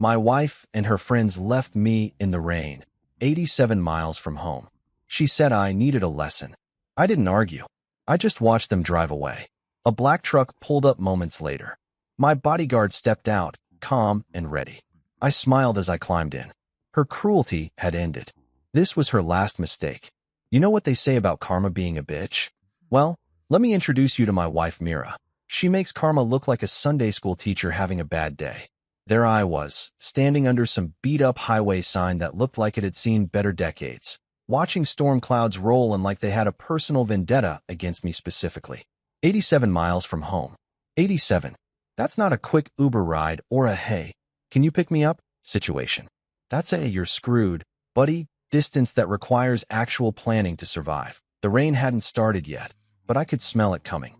My wife and her friends left me in the rain, 87 miles from home. She said I needed a lesson. I didn't argue. I just watched them drive away. A black truck pulled up moments later. My bodyguard stepped out, calm and ready. I smiled as I climbed in. Her cruelty had ended. This was her last mistake. You know what they say about karma being a bitch? Well, let me introduce you to my wife, Mira. She makes karma look like a Sunday school teacher having a bad day. There I was, standing under some beat-up highway sign that looked like it had seen better decades, watching storm clouds roll and like they had a personal vendetta against me specifically. 87 miles from home. 87. That's not a quick Uber ride or a "hey, can you pick me up" situation. That's a "you're screwed, buddy" distance that requires actual planning to survive. The rain hadn't started yet, but I could smell it coming.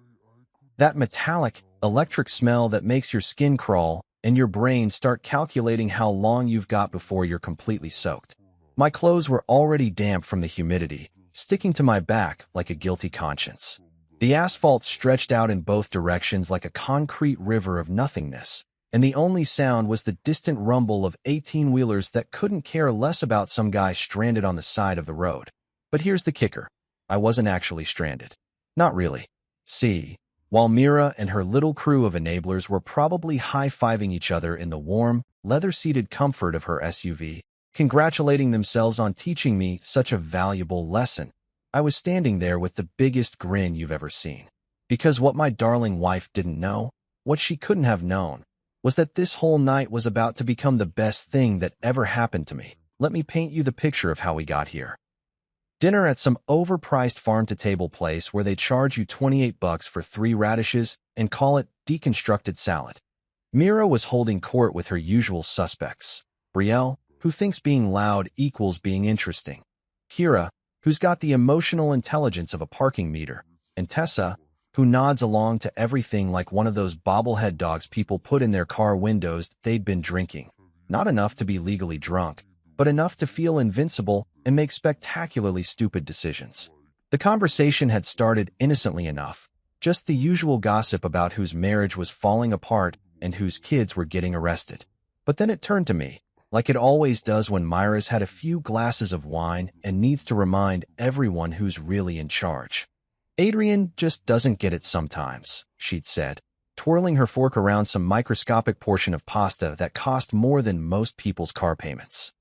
That metallic, electric smell that makes your skin crawl and your brain start calculating how long you've got before you're completely soaked. My clothes were already damp from the humidity, sticking to my back like a guilty conscience. The asphalt stretched out in both directions like a concrete river of nothingness, and the only sound was the distant rumble of 18-wheelers that couldn't care less about some guy stranded on the side of the road. But here's the kicker. I wasn't actually stranded. Not really. See, while Mira and her little crew of enablers were probably high-fiving each other in the warm, leather-seated comfort of her SUV, congratulating themselves on teaching me such a valuable lesson, I was standing there with the biggest grin you've ever seen. Because what my darling wife didn't know, what she couldn't have known, was that this whole night was about to become the best thing that ever happened to me. Let me paint you the picture of how we got here. Dinner at some overpriced farm-to-table place where they charge you $28 for 3 radishes and call it deconstructed salad. Mira was holding court with her usual suspects. Brielle, who thinks being loud equals being interesting. Kira, who's got the emotional intelligence of a parking meter. And Tessa, who nods along to everything like one of those bobblehead dogs people put in their car windows they'd been drinking. Not enough to be legally drunk, but enough to feel invincible and make spectacularly stupid decisions. The conversation had started innocently enough, just the usual gossip about whose marriage was falling apart and whose kids were getting arrested. But then it turned to me, like it always does when Myra's had a few glasses of wine and needs to remind everyone who's really in charge. Adrian just doesn't get it sometimes, she'd said, twirling her fork around some microscopic portion of pasta that cost more than most people's car payments.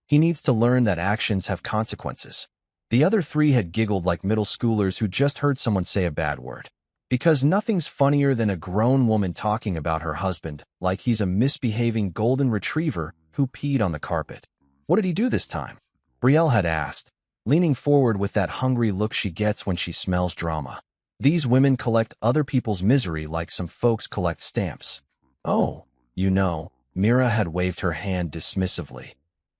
He needs to learn that actions have consequences. The other 3 had giggled like middle schoolers who just heard someone say a bad word. Because nothing's funnier than a grown woman talking about her husband like he's a misbehaving golden retriever who peed on the carpet. What did he do this time? Brielle had asked, leaning forward with that hungry look she gets when she smells drama. These women collect other people's misery like some folks collect stamps. Oh, you know, Mira had waved her hand dismissively,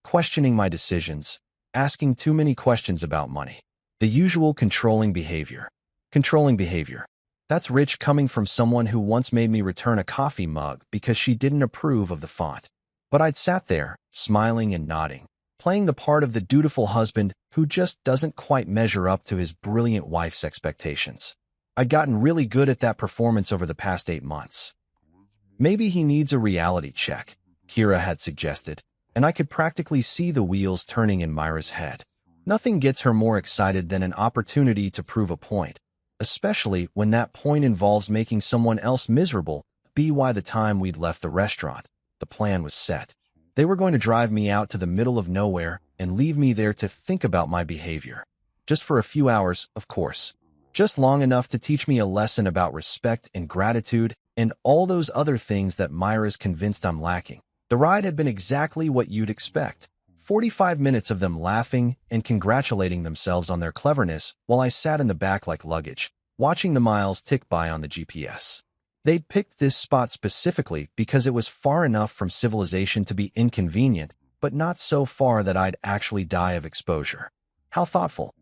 questioning my decisions, asking too many questions about money. The usual controlling behavior. Controlling behavior. That's rich coming from someone who once made me return a coffee mug because she didn't approve of the font. But I'd sat there, smiling and nodding, playing the part of the dutiful husband who just doesn't quite measure up to his brilliant wife's expectations. I'd gotten really good at that performance over the past 8 months. Maybe he needs a reality check, Kira had suggested, and I could practically see the wheels turning in Myra's head. Nothing gets her more excited than an opportunity to prove a point, especially when that point involves making someone else miserable. By the time we'd left the restaurant, the plan was set. They were going to drive me out to the middle of nowhere and leave me there to think about my behavior. Just for a few hours, of course. Just long enough to teach me a lesson about respect and gratitude and all those other things that Myra's convinced I'm lacking. The ride had been exactly what you'd expect. 45 minutes of them laughing and congratulating themselves on their cleverness while I sat in the back like luggage, watching the miles tick by on the GPS. They'd picked this spot specifically because it was far enough from civilization to be inconvenient, but not so far that I'd actually die of exposure. How thoughtful.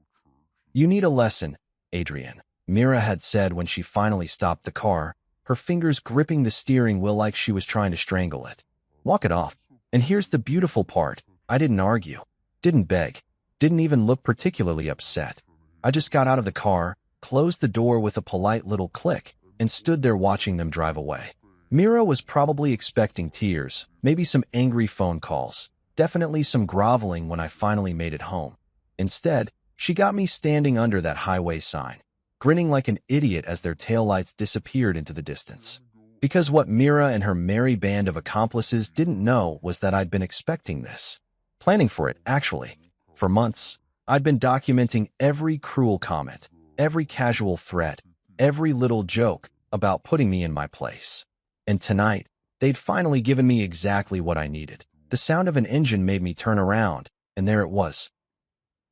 You need a lesson, Adrian, Mira had said when she finally stopped the car, her fingers gripping the steering wheel like she was trying to strangle it. Walk it off. And here's the beautiful part. I didn't argue, didn't beg, didn't even look particularly upset. I just got out of the car, closed the door with a polite little click, and stood there watching them drive away. Mira was probably expecting tears, maybe some angry phone calls, definitely some groveling when I finally made it home. Instead, she got me standing under that highway sign, grinning like an idiot as their taillights disappeared into the distance. Because what Mira and her merry band of accomplices didn't know was that I'd been expecting this. Planning for it, actually. For months, I'd been documenting every cruel comment, every casual threat, every little joke about putting me in my place. And tonight, they'd finally given me exactly what I needed. The sound of an engine made me turn around, and there it was.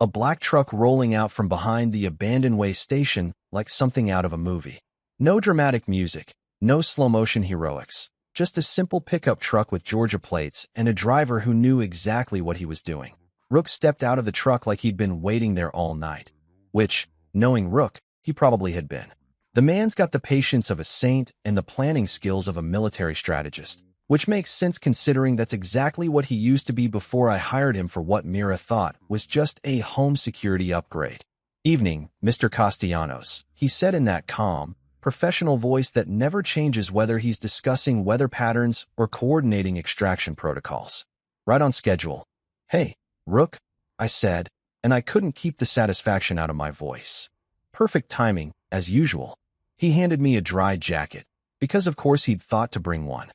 A black truck rolling out from behind the abandoned way station like something out of a movie. No dramatic music, no slow-motion heroics, just a simple pickup truck with Georgia plates and a driver who knew exactly what he was doing. Rook stepped out of the truck like he'd been waiting there all night, which, knowing Rook, he probably had been. The man's got the patience of a saint and the planning skills of a military strategist, which makes sense considering that's exactly what he used to be before I hired him for what Mira thought was just a home security upgrade. "Evening, Mr. Castellanos," he said in that calm, professional voice that never changes whether he's discussing weather patterns or coordinating extraction protocols. "Right on schedule." "Hey, Rook," I said, and I couldn't keep the satisfaction out of my voice. Perfect timing, as usual. He handed me a dry jacket, because of course he'd thought to bring one,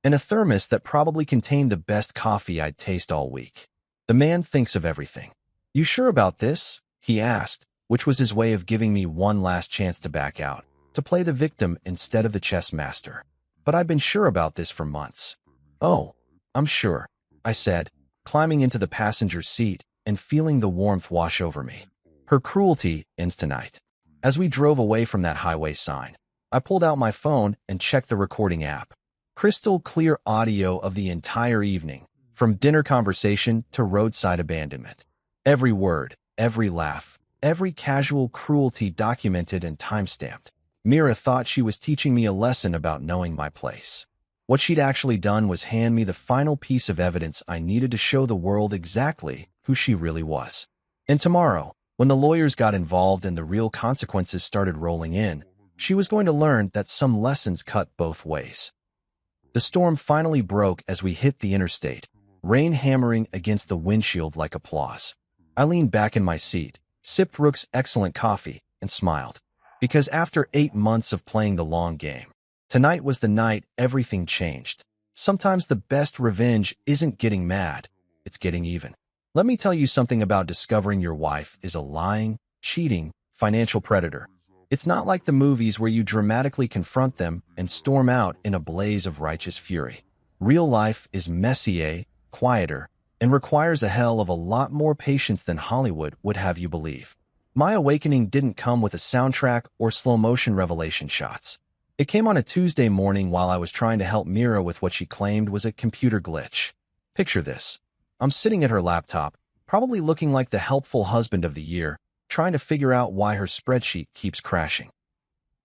and a thermos that probably contained the best coffee I'd tasted all week. The man thinks of everything. "You sure about this?" he asked, which was his way of giving me one last chance to back out, to play the victim instead of the chess master. But I've been sure about this for months. "Oh, I'm sure," I said, climbing into the passenger seat and feeling the warmth wash over me. Her cruelty ends tonight. As we drove away from that highway sign, I pulled out my phone and checked the recording app. Crystal clear audio of the entire evening, from dinner conversation to roadside abandonment. Every word, every laugh, every casual cruelty documented and timestamped. Mira thought she was teaching me a lesson about knowing my place. What she'd actually done was hand me the final piece of evidence I needed to show the world exactly who she really was. And tomorrow, when the lawyers got involved and the real consequences started rolling in, she was going to learn that some lessons cut both ways. The storm finally broke as we hit the interstate, rain hammering against the windshield like applause. I leaned back in my seat, sipped Rook's excellent coffee, and smiled. Because after 8 months of playing the long game, tonight was the night everything changed. Sometimes the best revenge isn't getting mad, it's getting even. Let me tell you something about discovering your wife is a lying, cheating, financial predator. It's not like the movies where you dramatically confront them and storm out in a blaze of righteous fury. Real life is messier, quieter, and requires a hell of a lot more patience than Hollywood would have you believe. My awakening didn't come with a soundtrack or slow-motion revelation shots. It came on a Tuesday morning while I was trying to help Mira with what she claimed was a computer glitch. Picture this. I'm sitting at her laptop, probably looking like the helpful husband of the year, trying to figure out why her spreadsheet keeps crashing.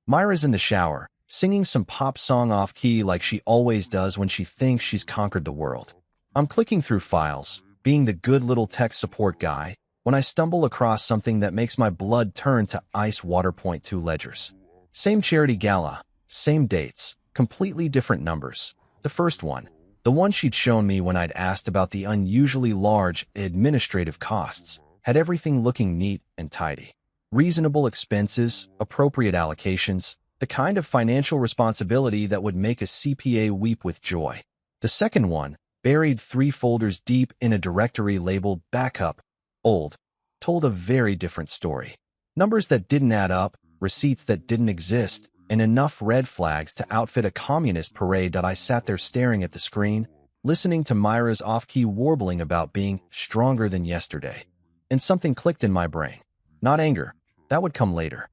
Myra's in the shower, singing some pop song off-key like she always does when she thinks she's conquered the world. I'm clicking through files, being the good little tech support guy, when I stumble across something that makes my blood turn to ice water. .2 ledgers. Same charity gala, same dates, completely different numbers. The first one, the one she'd shown me when I'd asked about the unusually large administrative costs, had everything looking neat and tidy. Reasonable expenses, appropriate allocations, the kind of financial responsibility that would make a CPA weep with joy. The second one, buried 3 folders deep in a directory labeled Backup, Old, told a very different story. Numbers that didn't add up, receipts that didn't exist, and enough red flags to outfit a communist parade that I sat there staring at the screen, listening to Myra's off-key warbling about being stronger than yesterday. And something clicked in my brain. Not anger. That would come later.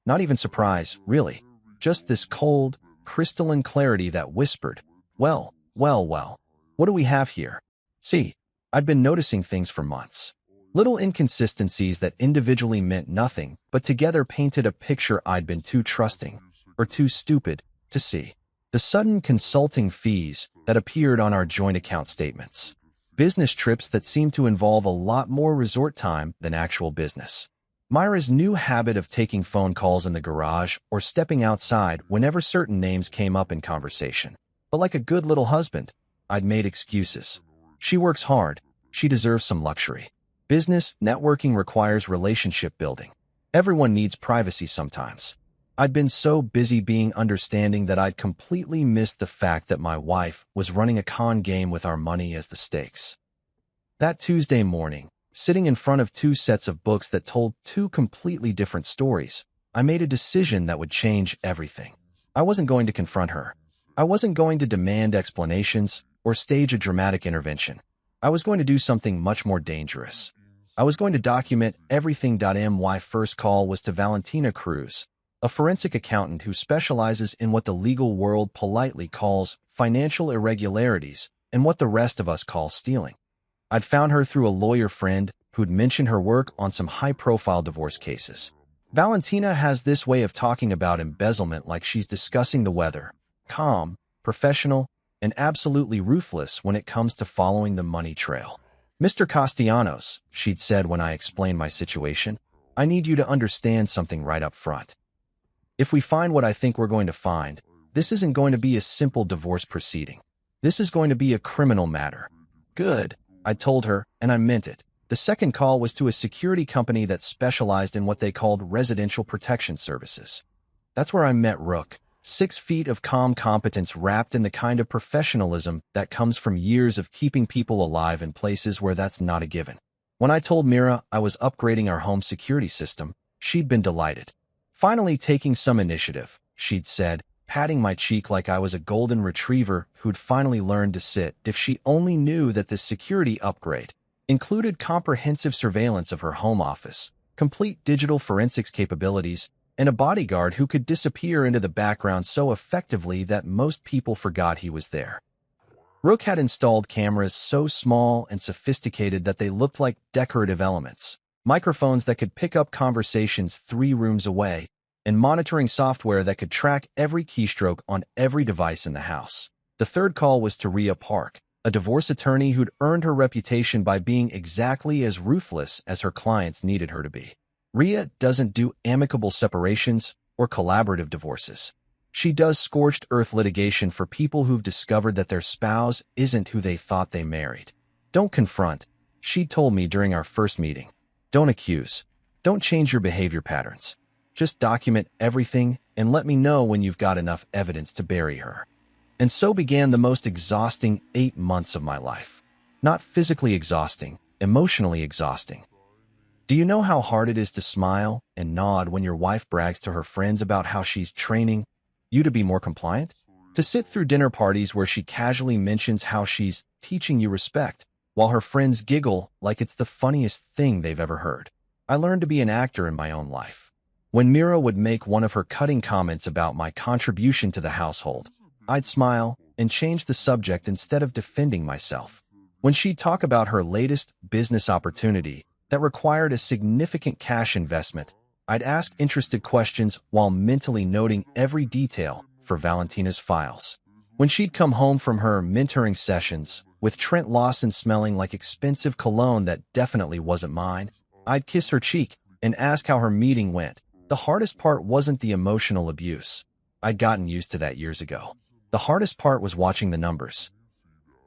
Not even surprise, really. Just this cold, crystalline clarity that whispered, well, what do we have here? See, I'd been noticing things for months. Little inconsistencies that individually meant nothing, but together painted a picture I'd been too trusting, or too stupid, to see. The sudden consulting fees that appeared on our joint account statements. Business trips that seemed to involve a lot more resort time than actual business. Myra's new habit of taking phone calls in the garage or stepping outside whenever certain names came up in conversation. But like a good little husband, I'd made excuses. She works hard. She deserves some luxury. Business networking requires relationship building. Everyone needs privacy sometimes. I'd been so busy being understanding that I'd completely missed the fact that my wife was running a con game with our money as the stakes. That Tuesday morning, sitting in front of two sets of books that told two completely different stories, I made a decision that would change everything. I wasn't going to confront her. I wasn't going to demand explanations or stage a dramatic intervention. I was going to do something much more dangerous. I was going to document everything. My first call was to Valentina Cruz, a forensic accountant who specializes in what the legal world politely calls financial irregularities and what the rest of us call stealing. I'd found her through a lawyer friend who'd mentioned her work on some high-profile divorce cases. Valentina has this way of talking about embezzlement like she's discussing the weather, calm, professional, and absolutely ruthless when it comes to following the money trail. "Mr. Castellanos," she'd said when I explained my situation, "I need you to understand something right up front. If we find what I think we're going to find, this isn't going to be a simple divorce proceeding. This is going to be a criminal matter." "Good," I told her, and I meant it. The second call was to a security company that specialized in what they called residential protection services. That's where I met Rook, 6 feet of calm competence wrapped in the kind of professionalism that comes from years of keeping people alive in places where that's not a given. When I told Mira I was upgrading our home security system, she'd been delighted. "Finally taking some initiative," she'd said, patting my cheek like I was a golden retriever who'd finally learned to sit. If she only knew that this security upgrade included comprehensive surveillance of her home office, complete digital forensics capabilities, and a bodyguard who could disappear into the background so effectively that most people forgot he was there. Rook had installed cameras so small and sophisticated that they looked like decorative elements, microphones that could pick up conversations 3 rooms away, and monitoring software that could track every keystroke on every device in the house. The third call was to Rhea Park, a divorce attorney who'd earned her reputation by being exactly as ruthless as her clients needed her to be. Rhea doesn't do amicable separations or collaborative divorces. She does scorched earth litigation for people who've discovered that their spouse isn't who they thought they married. "Don't confront," she told me during our first meeting. "Don't accuse. Don't change your behavior patterns. Just document everything and let me know when you've got enough evidence to bury her." And so began the most exhausting 8 months of my life. Not physically exhausting, emotionally exhausting. Do you know how hard it is to smile and nod when your wife brags to her friends about how she's training you to be more compliant? To sit through dinner parties where she casually mentions how she's teaching you respect, while her friends giggle like it's the funniest thing they've ever heard. I learned to be an actor in my own life. When Mira would make one of her cutting comments about my contribution to the household, I'd smile and change the subject instead of defending myself. When she'd talk about her latest business opportunity that required a significant cash investment, I'd ask interested questions while mentally noting every detail for Valentina's files. When she'd come home from her mentoring sessions, with Trent Lawson smelling like expensive cologne that definitely wasn't mine, I'd kiss her cheek and ask how her meeting went. The hardest part wasn't the emotional abuse. I'd gotten used to that years ago. The hardest part was watching the numbers.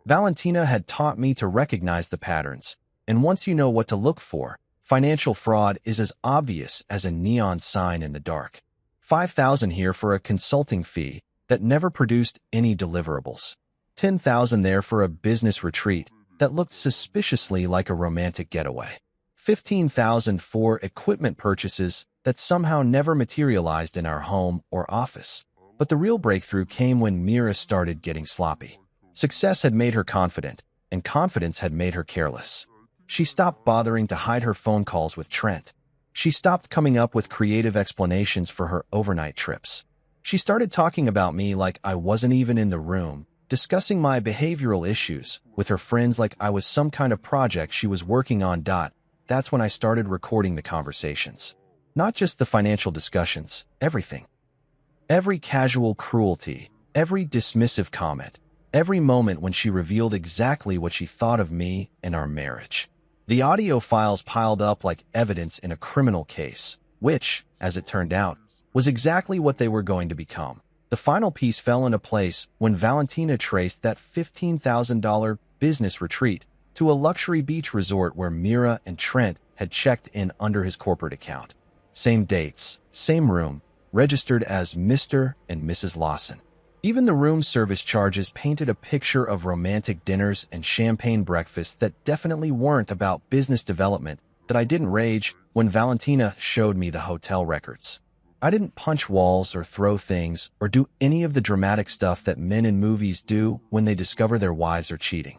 Valentina had taught me to recognize the patterns, and once you know what to look for, financial fraud is as obvious as a neon sign in the dark. $5,000 here for a consulting fee that never produced any deliverables. $10,000 there for a business retreat that looked suspiciously like a romantic getaway. $15,000 for equipment purchases that somehow never materialized in our home or office. But the real breakthrough came when Mira started getting sloppy. Success had made her confident, and confidence had made her careless. She stopped bothering to hide her phone calls with Trent. She stopped coming up with creative explanations for her overnight trips. She started talking about me like I wasn't even in the room, discussing my behavioral issues with her friends like I was some kind of project she was working on. That's when I started recording the conversations. Not just the financial discussions, everything. Every casual cruelty, every dismissive comment, every moment when she revealed exactly what she thought of me and our marriage. The audio files piled up like evidence in a criminal case, which, as it turned out, was exactly what they were going to become. The final piece fell into place when Valentina traced that $15,000 business retreat to a luxury beach resort where Mira and Trent had checked in under his corporate account. Same dates, same room, registered as Mr. and Mrs. Lawson. Even the room service charges painted a picture of romantic dinners and champagne breakfasts that definitely weren't about business development. That I didn't rage when Valentina showed me the hotel records. I didn't punch walls or throw things or do any of the dramatic stuff that men in movies do when they discover their wives are cheating.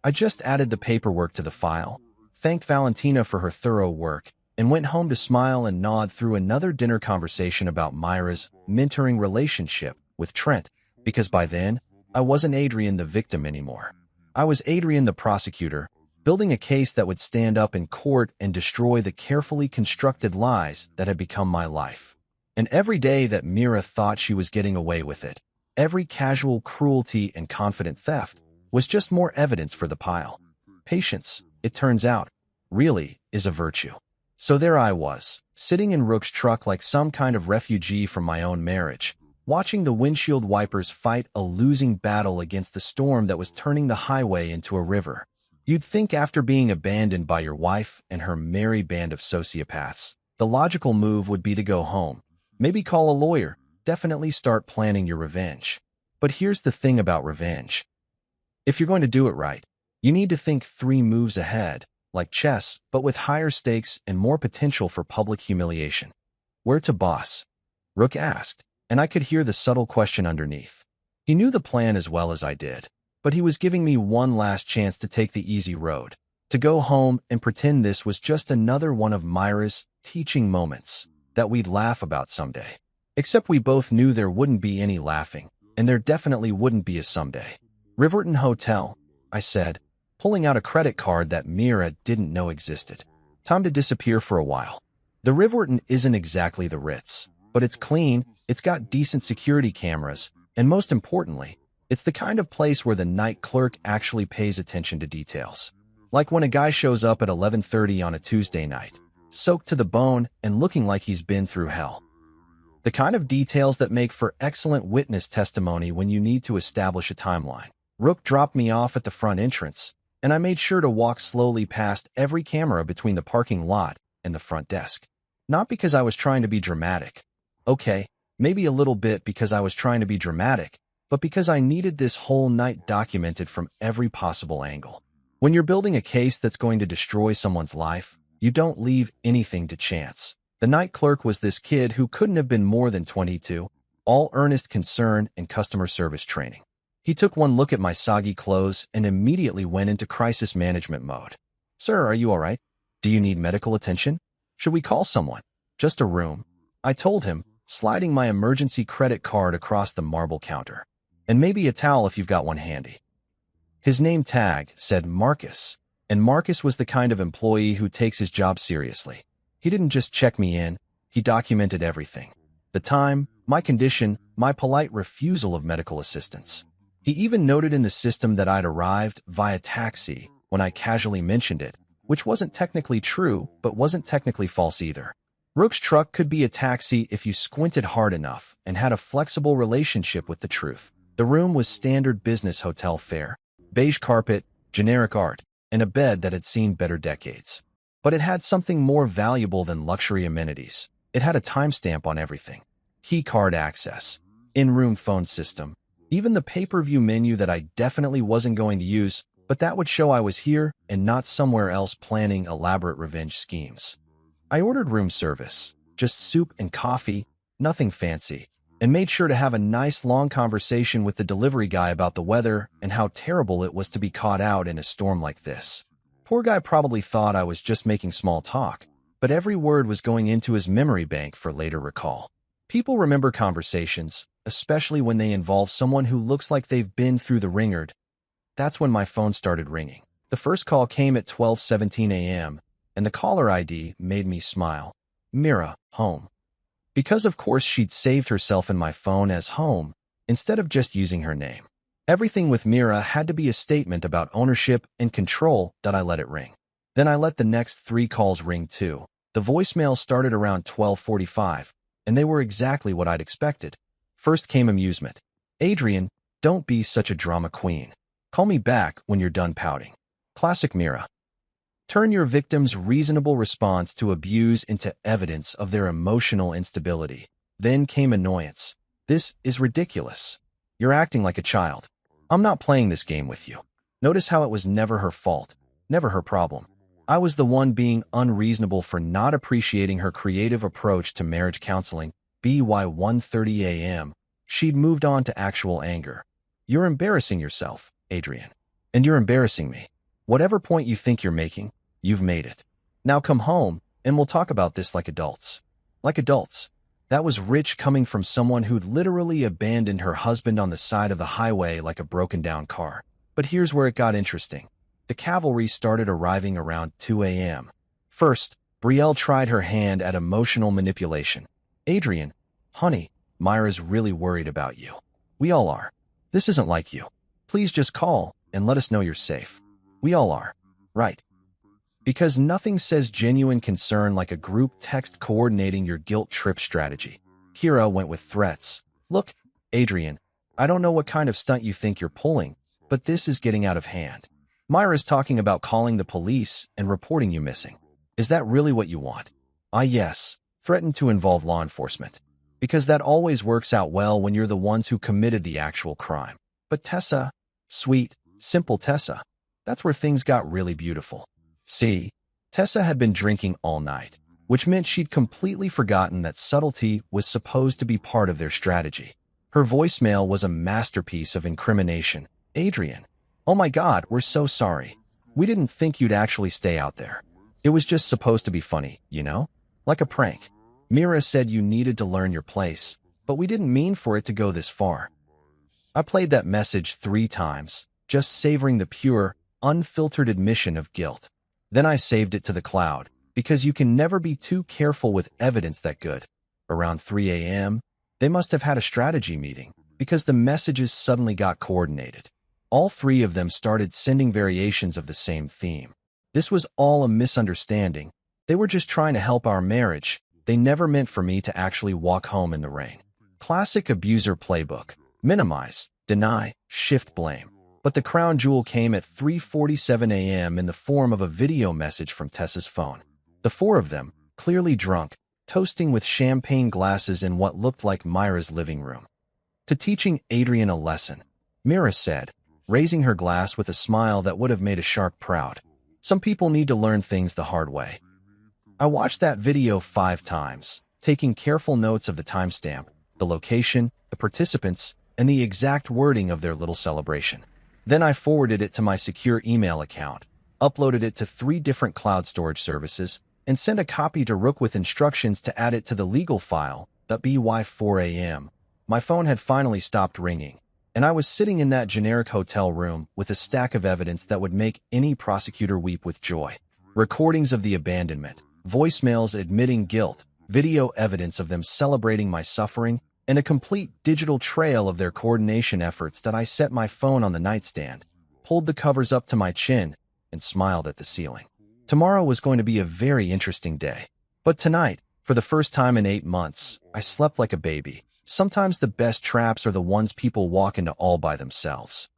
I just added the paperwork to the file, thanked Valentina for her thorough work, and went home to smile and nod through another dinner conversation about Myra's mentoring relationship with Trent, because by then, I wasn't Adrian the victim anymore. I was Adrian the prosecutor, building a case that would stand up in court and destroy the carefully constructed lies that had become my life. And every day that Mira thought she was getting away with it, every casual cruelty and confident theft, was just more evidence for the pile. Patience, it turns out, really is a virtue. So there I was, sitting in Rook's truck like some kind of refugee from my own marriage, watching the windshield wipers fight a losing battle against the storm that was turning the highway into a river. You'd think after being abandoned by your wife and her merry band of sociopaths, the logical move would be to go home, maybe call a lawyer, definitely start planning your revenge. But here's the thing about revenge. If you're going to do it right, you need to think 3 moves ahead, like chess, but with higher stakes and more potential for public humiliation. Where to, boss? Rook asked, and I could hear the subtle question underneath. He knew the plan as well as I did, but he was giving me one last chance to take the easy road, to go home and pretend this was just another one of Myra's teaching moments that we'd laugh about someday. Except we both knew there wouldn't be any laughing, and there definitely wouldn't be a someday. Riverton Hotel, I said, pulling out a credit card that Mira didn't know existed. Time to disappear for a while. The Riverton isn't exactly the Ritz, but it's clean, it's got decent security cameras, and most importantly, it's the kind of place where the night clerk actually pays attention to details. Like when a guy shows up at 11:30 on a Tuesday night, soaked to the bone and looking like he's been through hell. The kind of details that make for excellent witness testimony when you need to establish a timeline. Rook dropped me off at the front entrance, and I made sure to walk slowly past every camera between the parking lot and the front desk. Not because I was trying to be dramatic. Okay, maybe a little bit because I was trying to be dramatic, but because I needed this whole night documented from every possible angle. When you're building a case that's going to destroy someone's life, you don't leave anything to chance. The night clerk was this kid who couldn't have been more than 22, all earnest concern and customer service training. He took one look at my soggy clothes and immediately went into crisis management mode. "Sir, are you all right? Do you need medical attention? Should we call someone?" "Just a room," I told him, sliding my emergency credit card across the marble counter. "And maybe a towel if you've got one handy." His name tag said Marcus, and Marcus was the kind of employee who takes his job seriously. He didn't just check me in, he documented everything. The time, my condition, my polite refusal of medical assistance. He even noted in the system that I'd arrived via taxi when I casually mentioned it, which wasn't technically true, but wasn't technically false either. Rook's truck could be a taxi if you squinted hard enough and had a flexible relationship with the truth. The room was standard business hotel fare, beige carpet, generic art, and a bed that had seen better decades. But it had something more valuable than luxury amenities. It had a timestamp on everything. Key card access, in-room phone system, even the pay-per-view menu that I definitely wasn't going to use, but that would show I was here and not somewhere else planning elaborate revenge schemes. I ordered room service, just soup and coffee, nothing fancy, and made sure to have a nice long conversation with the delivery guy about the weather and how terrible it was to be caught out in a storm like this. Poor guy probably thought I was just making small talk, but every word was going into his memory bank for later recall. People remember conversations, especially when they involve someone who looks like they've been through the ringer. That's when my phone started ringing. The first call came at 12:17 a.m., and the caller ID made me smile. Mira, home. Because of course she'd saved herself in my phone as home, instead of just using her name. Everything with Mira had to be a statement about ownership and control that I let it ring. Then I let the next 3 calls ring too. The voicemail started around 12:45, and they were exactly what I'd expected. First came amusement. Adrian, don't be such a drama queen. Call me back when you're done pouting. Classic Mira. Turn your victim's reasonable response to abuse into evidence of their emotional instability. Then came annoyance. This is ridiculous. You're acting like a child. I'm not playing this game with you. Notice how it was never her fault, never her problem. I was the one being unreasonable for not appreciating her creative approach to marriage counseling. By 1:30 a.m., she'd moved on to actual anger. You're embarrassing yourself, Adrian. And you're embarrassing me. Whatever point you think you're making, you've made it. Now come home, and we'll talk about this like adults. Like adults. That was rich coming from someone who'd literally abandoned her husband on the side of the highway like a broken-down car. But here's where it got interesting. The cavalry started arriving around 2 a.m. First, Brielle tried her hand at emotional manipulation. Adrian, honey, Myra's really worried about you. We all are. This isn't like you. Please just call and let us know you're safe. We all are. Right. Because nothing says genuine concern like a group text coordinating your guilt trip strategy. Kira went with threats. Look, Adrian, I don't know what kind of stunt you think you're pulling, but this is getting out of hand. Myra's talking about calling the police and reporting you missing. Is that really what you want? Yes. Threaten to involve law enforcement. Because that always works out well when you're the ones who committed the actual crime. But Tessa, sweet, simple Tessa, that's where things got really beautiful. See, Tessa had been drinking all night, which meant she'd completely forgotten that subtlety was supposed to be part of their strategy. Her voicemail was a masterpiece of incrimination. Adrian, oh my God, we're so sorry. We didn't think you'd actually stay out there. It was just supposed to be funny, you know? Like a prank. Mira said you needed to learn your place, but we didn't mean for it to go this far. I played that message 3 times, just savoring the pure, unfiltered admission of guilt. Then I saved it to the cloud, because you can never be too careful with evidence that good. Around 3 a.m., they must have had a strategy meeting, because the messages suddenly got coordinated. All 3 of them started sending variations of the same theme. This was all a misunderstanding. They were just trying to help our marriage. They never meant for me to actually walk home in the rain. Classic abuser playbook. Minimize, deny, shift blame. But the crown jewel came at 3:47 a.m. in the form of a video message from Tessa's phone. The 4 of them, clearly drunk, toasting with champagne glasses in what looked like Myra's living room. To teaching Adrian a lesson, Mira said, raising her glass with a smile that would have made a shark proud. Some people need to learn things the hard way. I watched that video 5 times, taking careful notes of the timestamp, the location, the participants, and the exact wording of their little celebration. Then I forwarded it to my secure email account, uploaded it to 3 different cloud storage services, and sent a copy to Rook with instructions to add it to the legal file. By 4 a.m., my phone had finally stopped ringing, and I was sitting in that generic hotel room with a stack of evidence that would make any prosecutor weep with joy. Recordings of the abandonment, voicemails admitting guilt, video evidence of them celebrating my suffering, and a complete digital trail of their coordination efforts that I set my phone on the nightstand, pulled the covers up to my chin, and smiled at the ceiling. Tomorrow was going to be a very interesting day. But tonight, for the first time in 8 months, I slept like a baby. Sometimes the best traps are the ones people walk into all by themselves.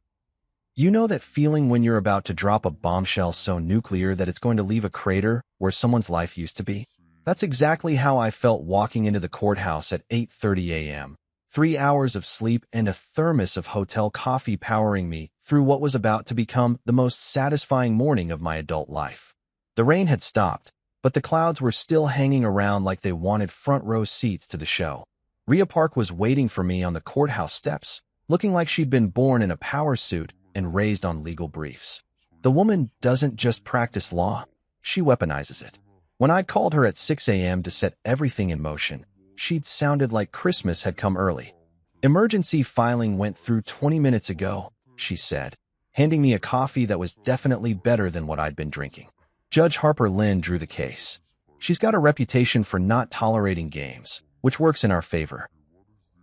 You know that feeling when you're about to drop a bombshell so nuclear that it's going to leave a crater where someone's life used to be? That's exactly how I felt walking into the courthouse at 8:30 a.m. 3 hours of sleep and a thermos of hotel coffee powering me through what was about to become the most satisfying morning of my adult life. The rain had stopped, but the clouds were still hanging around like they wanted front-row seats to the show. Rhea Park was waiting for me on the courthouse steps, looking like she'd been born in a power suit and raised on legal briefs. The woman doesn't just practice law, she weaponizes it. When I called her at 6 a.m. to set everything in motion, she'd sounded like Christmas had come early. Emergency filing went through 20 minutes ago, she said, handing me a coffee that was definitely better than what I'd been drinking. Judge Harper Lynn drew the case. She's got a reputation for not tolerating games, which works in our favor.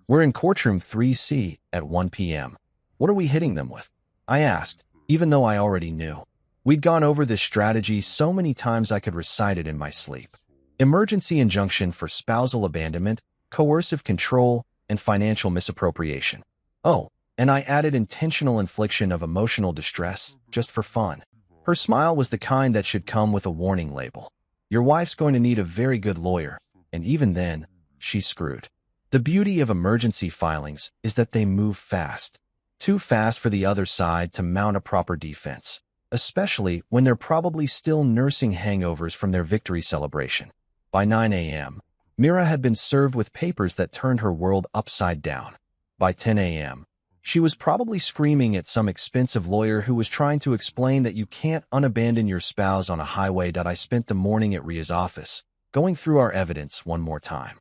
We're in courtroom 3C at 1 p.m. What are we hitting them with? I asked, even though I already knew. We'd gone over this strategy so many times I could recite it in my sleep. Emergency injunction for spousal abandonment, coercive control, and financial misappropriation. Oh, and I added intentional infliction of emotional distress, just for fun. Her smile was the kind that should come with a warning label. Your wife's going to need a very good lawyer, and even then, she's screwed. The beauty of emergency filings is that they move fast. Too fast for the other side to mount a proper defense, especially when they're probably still nursing hangovers from their victory celebration. By 9 a.m., Mira had been served with papers that turned her world upside down. By 10 a.m., she was probably screaming at some expensive lawyer who was trying to explain that you can't unabandon your spouse on a highway. I spent the morning at Ria's office, going through our evidence one more time.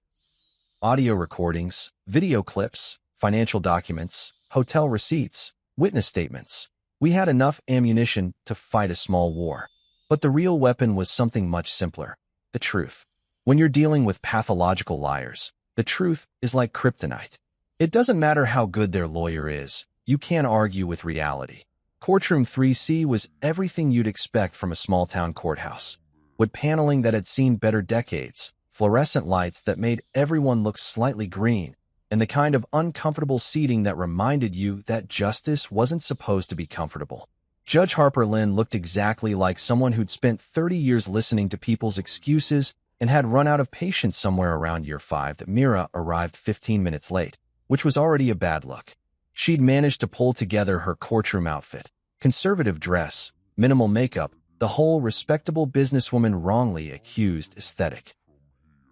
Audio recordings, video clips, financial documents, hotel receipts, witness statements. We had enough ammunition to fight a small war. But the real weapon was something much simpler: the truth. When you're dealing with pathological liars, the truth is like kryptonite. It doesn't matter how good their lawyer is, you can't argue with reality. Courtroom 3C was everything you'd expect from a small-town courthouse. Wood paneling that had seen better decades, fluorescent lights that made everyone look slightly green, and the kind of uncomfortable seating that reminded you that justice wasn't supposed to be comfortable. Judge Harper Lynn looked exactly like someone who'd spent 30 years listening to people's excuses and had run out of patience somewhere around year 5 that Mira arrived 15 minutes late, which was already a bad look. She'd managed to pull together her courtroom outfit, conservative dress, minimal makeup, the whole respectable businesswoman wrongly accused aesthetic.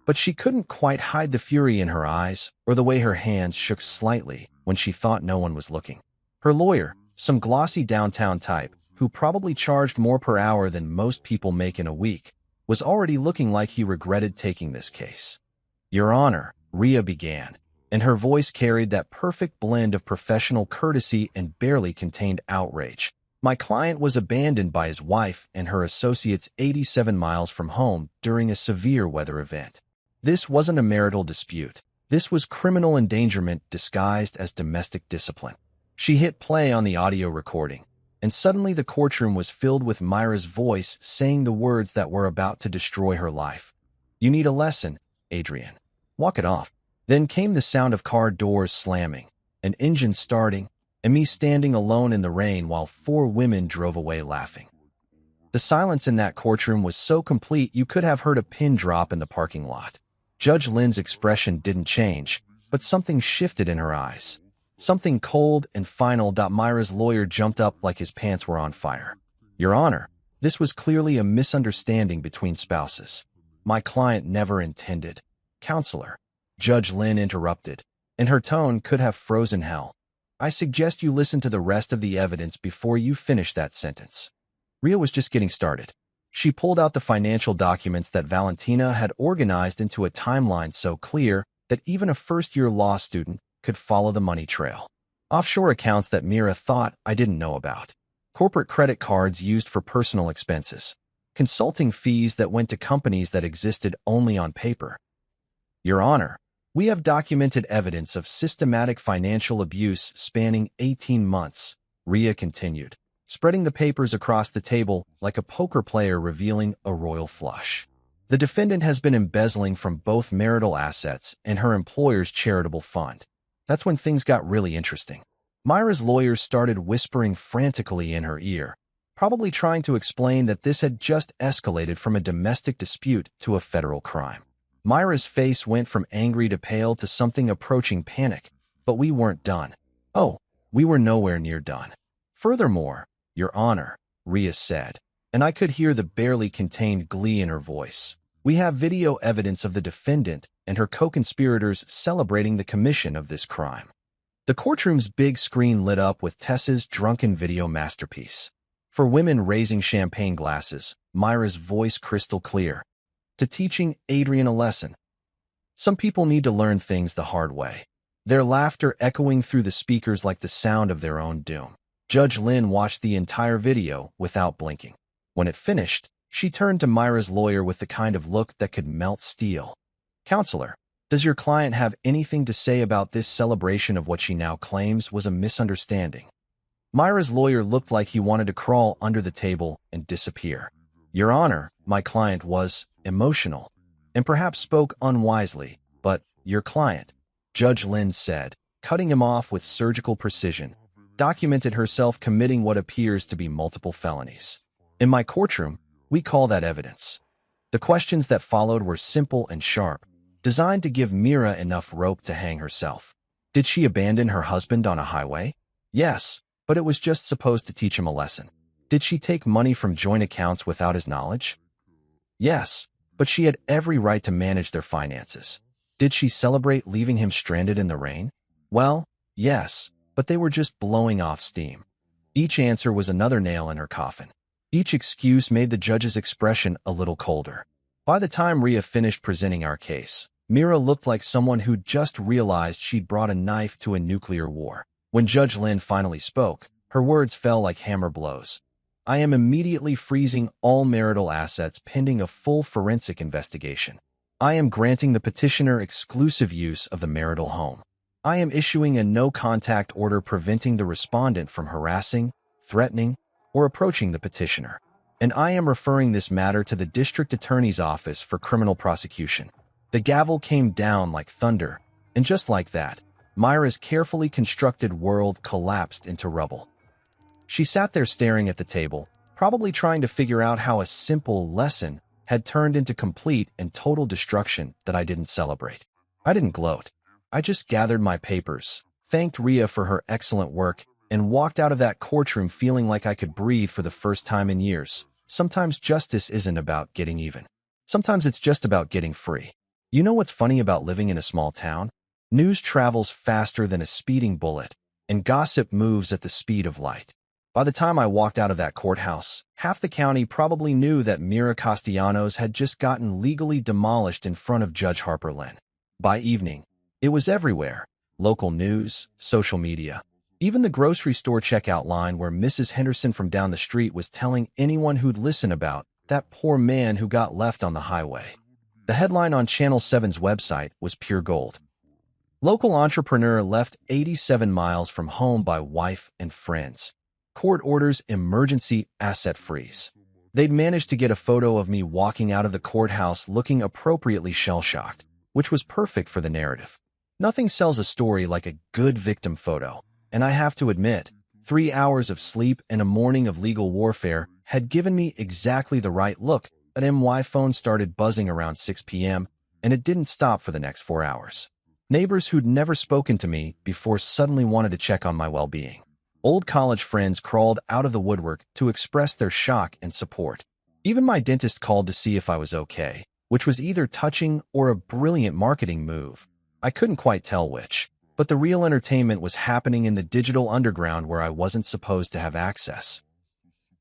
But she couldn't quite hide the fury in her eyes or the way her hands shook slightly when she thought no one was looking. Her lawyer, some glossy downtown type who probably charged more per hour than most people make in a week, was already looking like he regretted taking this case. "Your Honor," Ria began, and her voice carried that perfect blend of professional courtesy and barely contained outrage. "My client was abandoned by his wife and her associates 87 miles from home during a severe weather event. This wasn't a marital dispute. This was criminal endangerment disguised as domestic discipline." She hit play on the audio recording, and suddenly the courtroom was filled with Myra's voice saying the words that were about to destroy her life. "You need a lesson, Adrian. Walk it off." Then came the sound of car doors slamming, an engine starting, and me standing alone in the rain while 4 women drove away laughing. The silence in that courtroom was so complete you could have heard a pin drop in the parking lot. Judge Lynn's expression didn't change, but something shifted in her eyes. Something cold and final. Myra's lawyer jumped up like his pants were on fire. "Your Honor, this was clearly a misunderstanding between spouses. My client never intended." "Counselor," Judge Lynn interrupted, and her tone could have frozen hell. "I suggest you listen to the rest of the evidence before you finish that sentence." Ria was just getting started. She pulled out the financial documents that Valentina had organized into a timeline so clear that even a first-year law student could follow the money trail. Offshore accounts that Mira thought I didn't know about. Corporate credit cards used for personal expenses. Consulting fees that went to companies that existed only on paper. "Your Honor, we have documented evidence of systematic financial abuse spanning 18 months, Ria continued, spreading the papers across the table like a poker player revealing a royal flush. "The defendant has been embezzling from both marital assets and her employer's charitable fund." That's when things got really interesting. Myra's lawyers started whispering frantically in her ear, probably trying to explain that this had just escalated from a domestic dispute to a federal crime. Myra's face went from angry to pale to something approaching panic, but we weren't done. Oh, we were nowhere near done. "Furthermore, Your Honor," Ria said, and I could hear the barely contained glee in her voice, "we have video evidence of the defendant and her co-conspirators celebrating the commission of this crime." The courtroom's big screen lit up with Tessa's drunken video masterpiece. For women raising champagne glasses, Myra's voice crystal clear. To teaching Adrian a lesson. Some people need to learn things the hard way. Their laughter echoing through the speakers like the sound of their own doom. Judge Lynn watched the entire video without blinking. When it finished, she turned to Myra's lawyer with the kind of look that could melt steel. "Counselor, does your client have anything to say about this celebration of what she now claims was a misunderstanding?" Myra's lawyer looked like he wanted to crawl under the table and disappear. Your Honor, my client was emotional and perhaps spoke unwisely, but your client, Judge Lynn said, cutting him off with surgical precision, documented herself committing what appears to be multiple felonies. In my courtroom, we call that evidence. The questions that followed were simple and sharp, designed to give Mira enough rope to hang herself. Did she abandon her husband on a highway? Yes, but it was just supposed to teach him a lesson. Did she take money from joint accounts without his knowledge? Yes, but she had every right to manage their finances. Did she celebrate leaving him stranded in the rain? Well, yes, but they were just blowing off steam. Each answer was another nail in her coffin. Each excuse made the judge's expression a little colder. By the time Rhea finished presenting our case, Mira looked like someone who'd just realized she'd brought a knife to a nuclear war. When Judge Lynn finally spoke, her words fell like hammer blows. I am immediately freezing all marital assets pending a full forensic investigation. I am granting the petitioner exclusive use of the marital home. I am issuing a no-contact order preventing the respondent from harassing, threatening, or approaching the petitioner. And I am referring this matter to the District Attorney's Office for criminal prosecution. The gavel came down like thunder, and just like that, Myra's carefully constructed world collapsed into rubble. She sat there staring at the table, probably trying to figure out how a simple lesson had turned into complete and total destruction that I didn't celebrate. I didn't gloat. I just gathered my papers, thanked Rhea for her excellent work, and walked out of that courtroom feeling like I could breathe for the first time in years. Sometimes justice isn't about getting even. Sometimes it's just about getting free. You know what's funny about living in a small town? News travels faster than a speeding bullet, and gossip moves at the speed of light. By the time I walked out of that courthouse, half the county probably knew that Mira Castellanos had just gotten legally demolished in front of Judge Harper Lynn. By evening, it was everywhere. Local news, social media, even the grocery store checkout line where Mrs. Henderson from down the street was telling anyone who'd listen about that poor man who got left on the highway. The headline on Channel 7's website was pure gold. Local entrepreneur left 87 miles from home by wife and friends. Court orders emergency asset freeze. They'd managed to get a photo of me walking out of the courthouse looking appropriately shell-shocked, which was perfect for the narrative. Nothing sells a story like a good victim photo, and I have to admit, 3 hours of sleep and a morning of legal warfare had given me exactly the right look. An MY phone started buzzing around 6 p.m., and it didn't stop for the next 4 hours. Neighbors who'd never spoken to me before suddenly wanted to check on my well-being. Old college friends crawled out of the woodwork to express their shock and support. Even my dentist called to see if I was okay, which was either touching or a brilliant marketing move. I couldn't quite tell which, but the real entertainment was happening in the digital underground where I wasn't supposed to have access.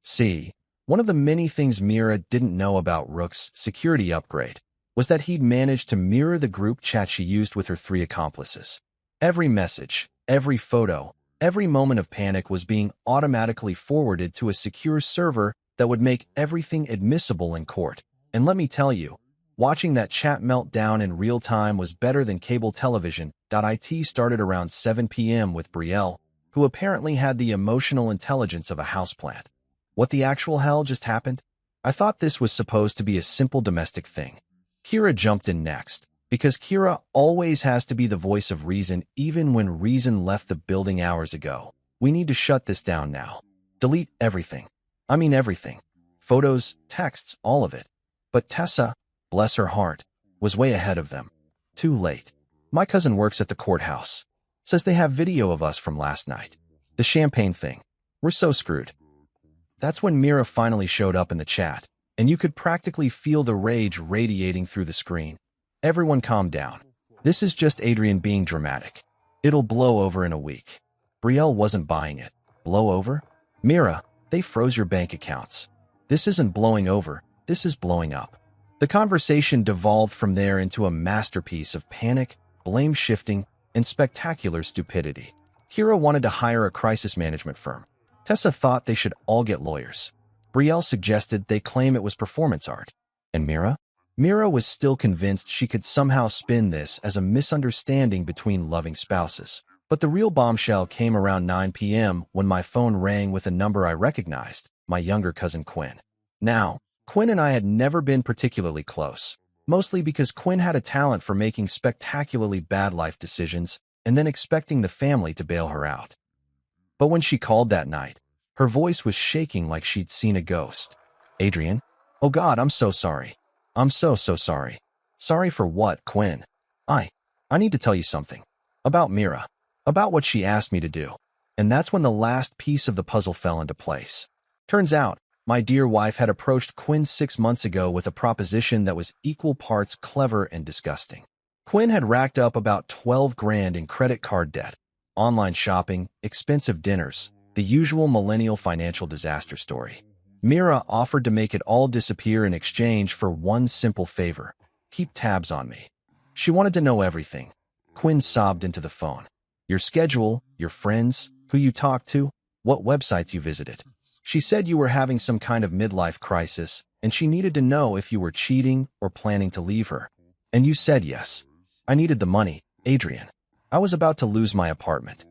See, one of the many things Mira didn't know about Rook's security upgrade was that he'd managed to mirror the group chat she used with her 3 accomplices. Every message, every photo, every moment of panic was being automatically forwarded to a secure server that would make everything admissible in court. And let me tell you, watching that chat melt down in real time was better than cable television. It started around 7 p.m. with Brielle, who apparently had the emotional intelligence of a houseplant. What the actual hell just happened? I thought this was supposed to be a simple domestic thing. Kira jumped in next, because Kira always has to be the voice of reason even when reason left the building hours ago. We need to shut this down now. Delete everything. I mean everything. Photos, texts, all of it. But Tessa, bless her heart, was way ahead of them. Too late. My cousin works at the courthouse. Says they have video of us from last night. The champagne thing. We're so screwed. That's when Mira finally showed up in the chat, and you could practically feel the rage radiating through the screen. Everyone calm down. This is just Adrian being dramatic. It'll blow over in a week. Brielle wasn't buying it. Blow over? Mira, they froze your bank accounts. This isn't blowing over, this is blowing up. The conversation devolved from there into a masterpiece of panic, blame shifting, and spectacular stupidity. Kira wanted to hire a crisis management firm. Tessa thought they should all get lawyers. Brielle suggested they claim it was performance art. And Mira? Mira was still convinced she could somehow spin this as a misunderstanding between loving spouses. But the real bombshell came around 9 p.m. when my phone rang with a number I recognized, my younger cousin Quinn. Now, Quinn and I had never been particularly close, mostly because Quinn had a talent for making spectacularly bad life decisions and then expecting the family to bail her out. But when she called that night, her voice was shaking like she'd seen a ghost. "Adrian? Oh God, I'm so sorry. I'm so sorry." "Sorry for what, Quinn?" I need to tell you something. About Mira. About what she asked me to do." And that's when the last piece of the puzzle fell into place. Turns out, my dear wife had approached Quinn 6 months ago with a proposition that was equal parts clever and disgusting. Quinn had racked up about 12 grand in credit card debt, online shopping, expensive dinners, the usual millennial financial disaster story. Mira offered to make it all disappear in exchange for one simple favor: keep tabs on me. She wanted to know everything. Quinn sobbed into the phone. Your schedule, your friends, who you talked to, what websites you visited. She said you were having some kind of midlife crisis, and she needed to know if you were cheating or planning to leave her. And you said yes. I needed the money, Adrian. I was about to lose my apartment.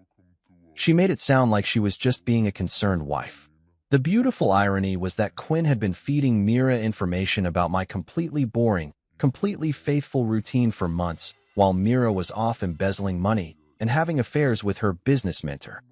She made it sound like she was just being a concerned wife. The beautiful irony was that Quinn had been feeding Mira information about my completely boring, completely faithful routine for months, while Mira was off embezzling money and having affairs with her business mentor.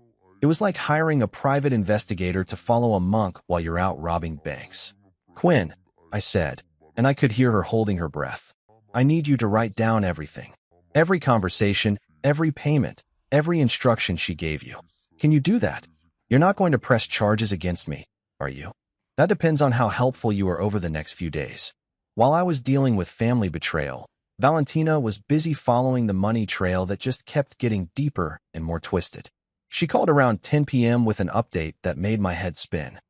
It was like hiring a private investigator to follow a monk while you're out robbing banks. "Quinn," I said, and I could hear her holding her breath. "I need you to write down everything. Every conversation, every payment, every instruction she gave you. Can you do that? You're not going to press charges against me, are you? That depends on how helpful you are over the next few days." While I was dealing with family betrayal, Valentina was busy following the money trail that just kept getting deeper and more twisted. She called around 10 p.m. with an update that made my head spin.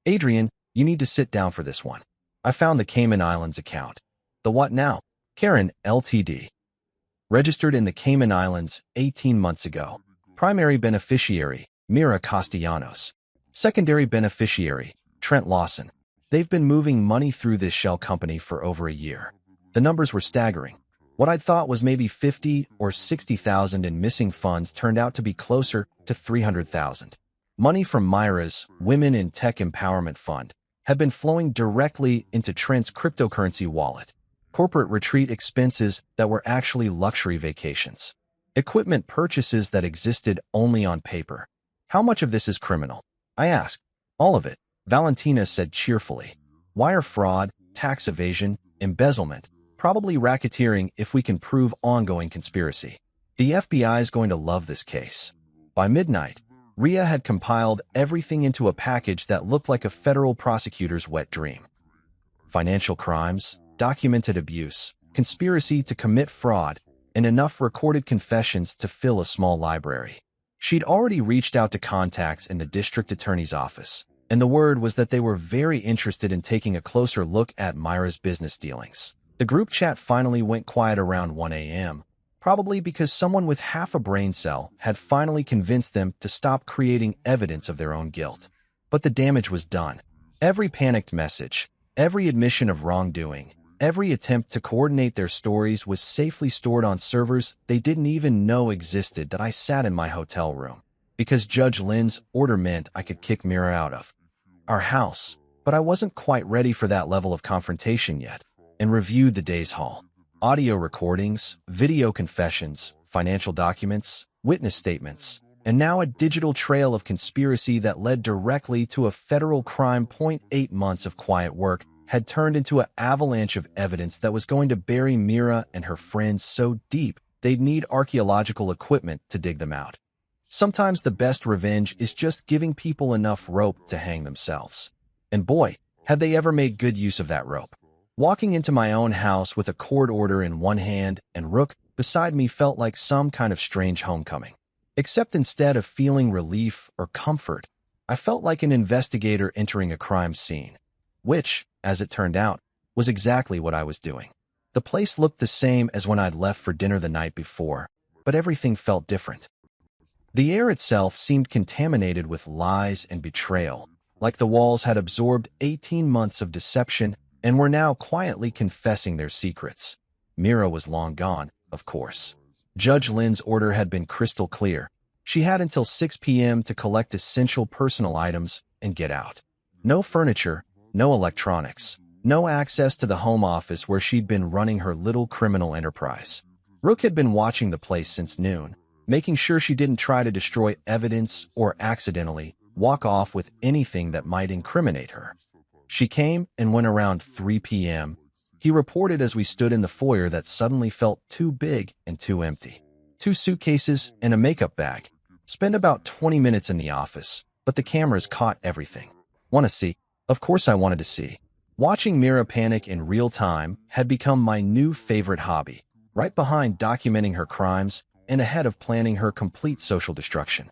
"Adrian, you need to sit down for this one. I found the Cayman Islands account." "The what now?" "Karen, Ltd. Registered in the Cayman Islands 18 months ago. Primary beneficiary, Mira Castellanos. Secondary beneficiary, Trent Lawson. They've been moving money through this shell company for over a year. The numbers were staggering. What I'd thought was maybe 50 or 60,000 in missing funds turned out to be closer to 300,000. Money from Myra's Women in Tech Empowerment Fund had been flowing directly into Trent's cryptocurrency wallet. Corporate retreat expenses that were actually luxury vacations. Equipment purchases that existed only on paper. "How much of this is criminal?" I asked. "All of it," Valentina said cheerfully. "Wire fraud, tax evasion, embezzlement, probably racketeering if we can prove ongoing conspiracy. The FBI is going to love this case." By midnight, Ria had compiled everything into a package that looked like a federal prosecutor's wet dream. Financial crimes, documented abuse, conspiracy to commit fraud, and enough recorded confessions to fill a small library. She'd already reached out to contacts in the district attorney's office, and the word was that they were very interested in taking a closer look at Myra's business dealings. The group chat finally went quiet around 1 a.m., probably because someone with half a brain cell had finally convinced them to stop creating evidence of their own guilt. But the damage was done. Every panicked message, every admission of wrongdoing, every attempt to coordinate their stories was safely stored on servers they didn't even know existed that I sat in my hotel room, because Judge Lynn's order meant I could kick Mira out of our house. But I wasn't quite ready for that level of confrontation yet, and reviewed the day's haul. Audio recordings, video confessions, financial documents, witness statements, and now a digital trail of conspiracy that led directly to a federal crime. 8 months of quiet work had turned into an avalanche of evidence that was going to bury Mira and her friends so deep they'd need archaeological equipment to dig them out. Sometimes the best revenge is just giving people enough rope to hang themselves. And boy, had they ever made good use of that rope. Walking into my own house with a court order in one hand and Rook beside me felt like some kind of strange homecoming. Except instead of feeling relief or comfort, I felt like an investigator entering a crime scene, which, as it turned out, was exactly what I was doing. The place looked the same as when I'd left for dinner the night before, but everything felt different. The air itself seemed contaminated with lies and betrayal, like the walls had absorbed 18 months of deception and were now quietly confessing their secrets. Mira was long gone, of course. Judge Lynn's order had been crystal clear. She had until 6 p.m. to collect essential personal items and get out. No furniture, no electronics, no access to the home office where she'd been running her little criminal enterprise. Rook had been watching the place since noon, making sure she didn't try to destroy evidence or accidentally walk off with anything that might incriminate her. She came and went around 3 p.m. He reported as we stood in the foyer that suddenly felt too big and too empty. 2 suitcases and a makeup bag. Spent about 20 minutes in the office, but the cameras caught everything. Want to see? Of course I wanted to see. Watching Mira panic in real time had become my new favorite hobby, right behind documenting her crimes and ahead of planning her complete social destruction.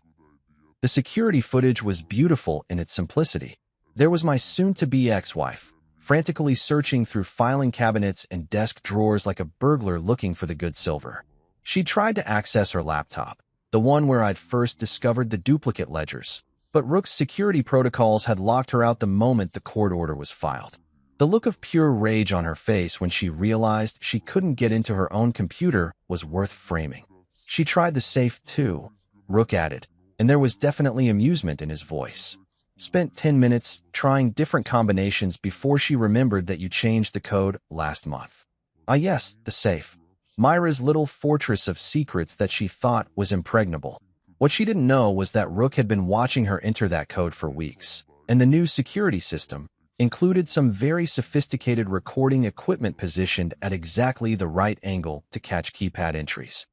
The security footage was beautiful in its simplicity. There was my soon-to-be ex-wife, frantically searching through filing cabinets and desk drawers like a burglar looking for the good silver. She tried to access her laptop, the one where I'd first discovered the duplicate ledgers, but Rook's security protocols had locked her out the moment the court order was filed. The look of pure rage on her face when she realized she couldn't get into her own computer was worth framing. She tried the safe too, Rook added, and there was definitely amusement in his voice. Spent 10 minutes trying different combinations before she remembered that you changed the code last month. Ah yes, the safe. Myra's little fortress of secrets that she thought was impregnable. What she didn't know was that Rook had been watching her enter that code for weeks, and the new security system included some very sophisticated recording equipment positioned at exactly the right angle to catch keypad entries.